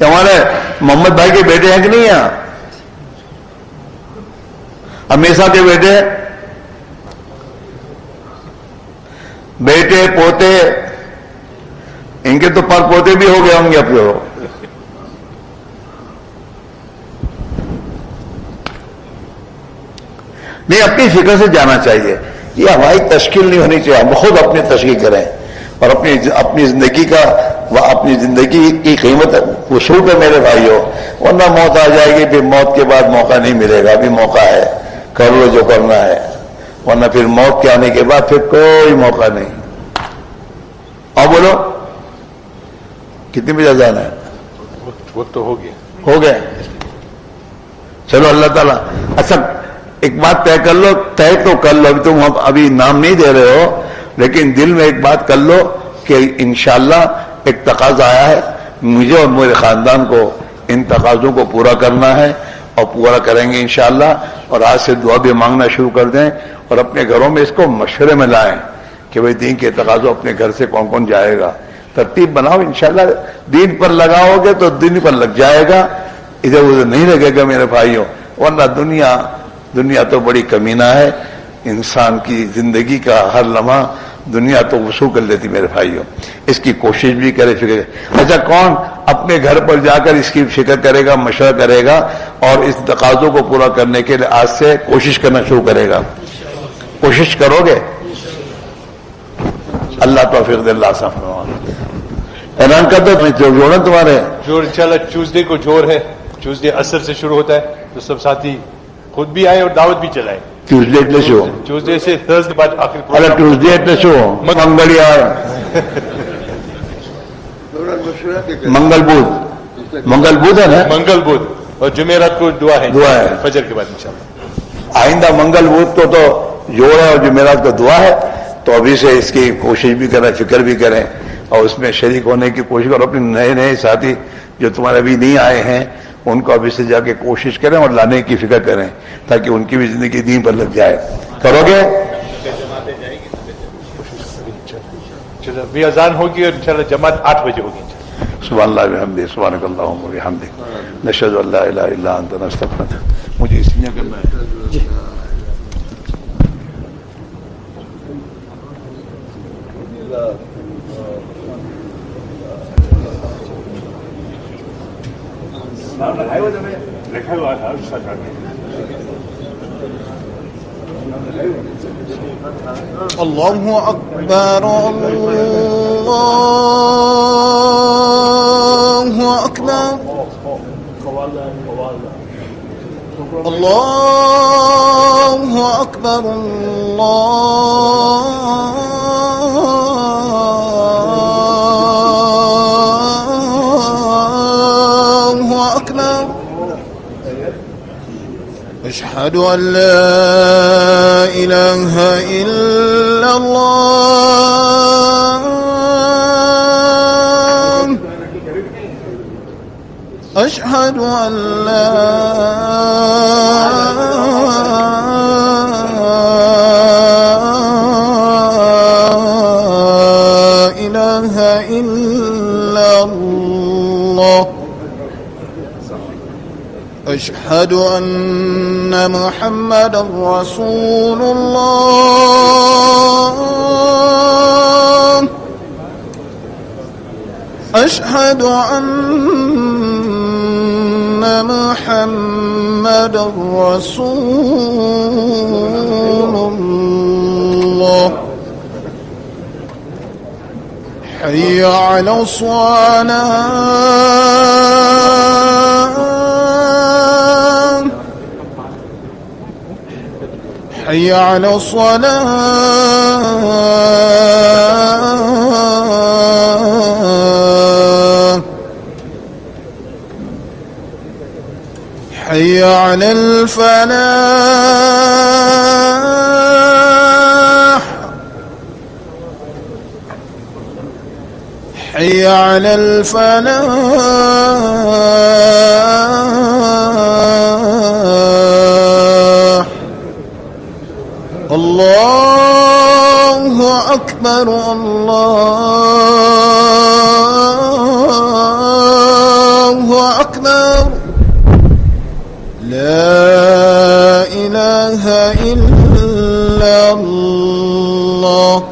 یہ ہمارے محمد بھائی کے بیٹے ہیں کہ نہیں یہاں؟ ہمیشہ کے بیٹے، بیٹے پوتے، ان کے تو پر پوتے بھی ہو گئے ہوں گے اب جو. نہیں، اپنی فکر سے جانا چاہیے. یہ ہماری تشکیل نہیں ہونی چاہیے. ہم خود اپنی تشکیل کریں اور اپنی زندگی کا اپنی زندگی کی قیمت وصول پہ میرے بھائیوں. ورنہ موت آ جائے گی، پھر موت کے بعد موقع نہیں ملے گا. ابھی موقع ہے، کر لو جو کرنا ہے، ورنہ پھر موت کے آنے کے بعد پھر کوئی موقع نہیں. اور بولو کتنی بجے اذان ہے؟ وقت تو ہو گیا. ہو گئے. چلو اللہ تعالیٰ. اچھا ایک بات طے کر لو، طے تو کر لو، ابھی تم ابھی نام نہیں دے رہے ہو، لیکن دل میں ایک بات کر لو کہ انشاءاللہ ایک تقاضا آیا ہے، مجھے اور میرے خاندان کو ان تقاضوں کو پورا کرنا ہے اور پورا کریں گے انشاءاللہ. اور آج سے دعا بھی مانگنا شروع کر دیں اور اپنے گھروں میں اس کو مشورے میں لائیں کہ بھئی دین کے تقاضوں اپنے گھر سے کون کون جائے گا. ترتیب بناؤ، انشاءاللہ دین پر لگاؤ گے تو دین پر لگ جائے گا، ادھر ادھر نہیں لگے گا میرے بھائیوں. ورنہ دنیا تو بڑی کمینہ ہے. انسان کی زندگی کا ہر لمحہ دنیا تو وصول کر لیتی میرے بھائیوں. اس کی کوشش بھی کرے، فکر. اچھا کون اپنے گھر پر جا کر اس کی فکر کرے گا، مشورہ کرے گا اور اس تقاضوں کو پورا کرنے کے لیے آج سے کوشش کرنا شروع کرے گا؟ کوشش کرو گے؟ اللہ توفیق دے. اللہ صاحب اعلان کر دو جوڑا تمہارے جوڑ انشاءاللہ ٹیوزڈے کو جوڑ ہے. ٹیوزڈے عصر سے شروع ہوتا ہے، تو سب ساتھی خود بھی آئے اور دعوت بھی چلائے. ٹیوزڈے اٹلے شو ٹیوزڈے سے تھرسڈے بعد آخر اگر ٹیوزڈے اٹلے شو منگل یار منگل بدھ ہے نا، منگل بدھ اور جمعرات کو دعا ہے. دعا ہے فجر کے بعد انشاءاللہ. آئندہ منگل بدھ کو تو جوڑ ہے اور جمعرات کو دعا ہے. تو ابھی سے اس کی کوشش بھی کریں، فکر بھی کریں اور اس میں شریک ہونے کی کوشش کرو. اپنے نئے ساتھی جو تمہارے ابھی نہیں آئے ہیں ان کو ابھی سے جا کے کوشش کریں اور لانے کی فکر کریں تاکہ ان کی بھی زندگی دین پر لگ جائے. کرو گے؟ چلو ابھی اذان ہوگی اور انشاءاللہ جماعت 8 بجے ہوگی. سبحان اللہ وبحمدہ، سبحانک اللہم وبحمدک، نشہد ان لا الہ الا انت نستغفرک. مجھے اس لیے کرنا ہے. اللہ اکبر اللہ اکبر اللہ اکبر اللہ اکبر. أشهد أن لا إله إلا الله أشهد أن لا إله إلا الله أشهد أن محمد رسول الله أشهد أن محمد رسول الله. حي على الصلاة حي على الصلاة حي على الفلاح حي على الفلاح. الله أكبر الله أكبر لا إله إلا الله.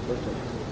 Perfect.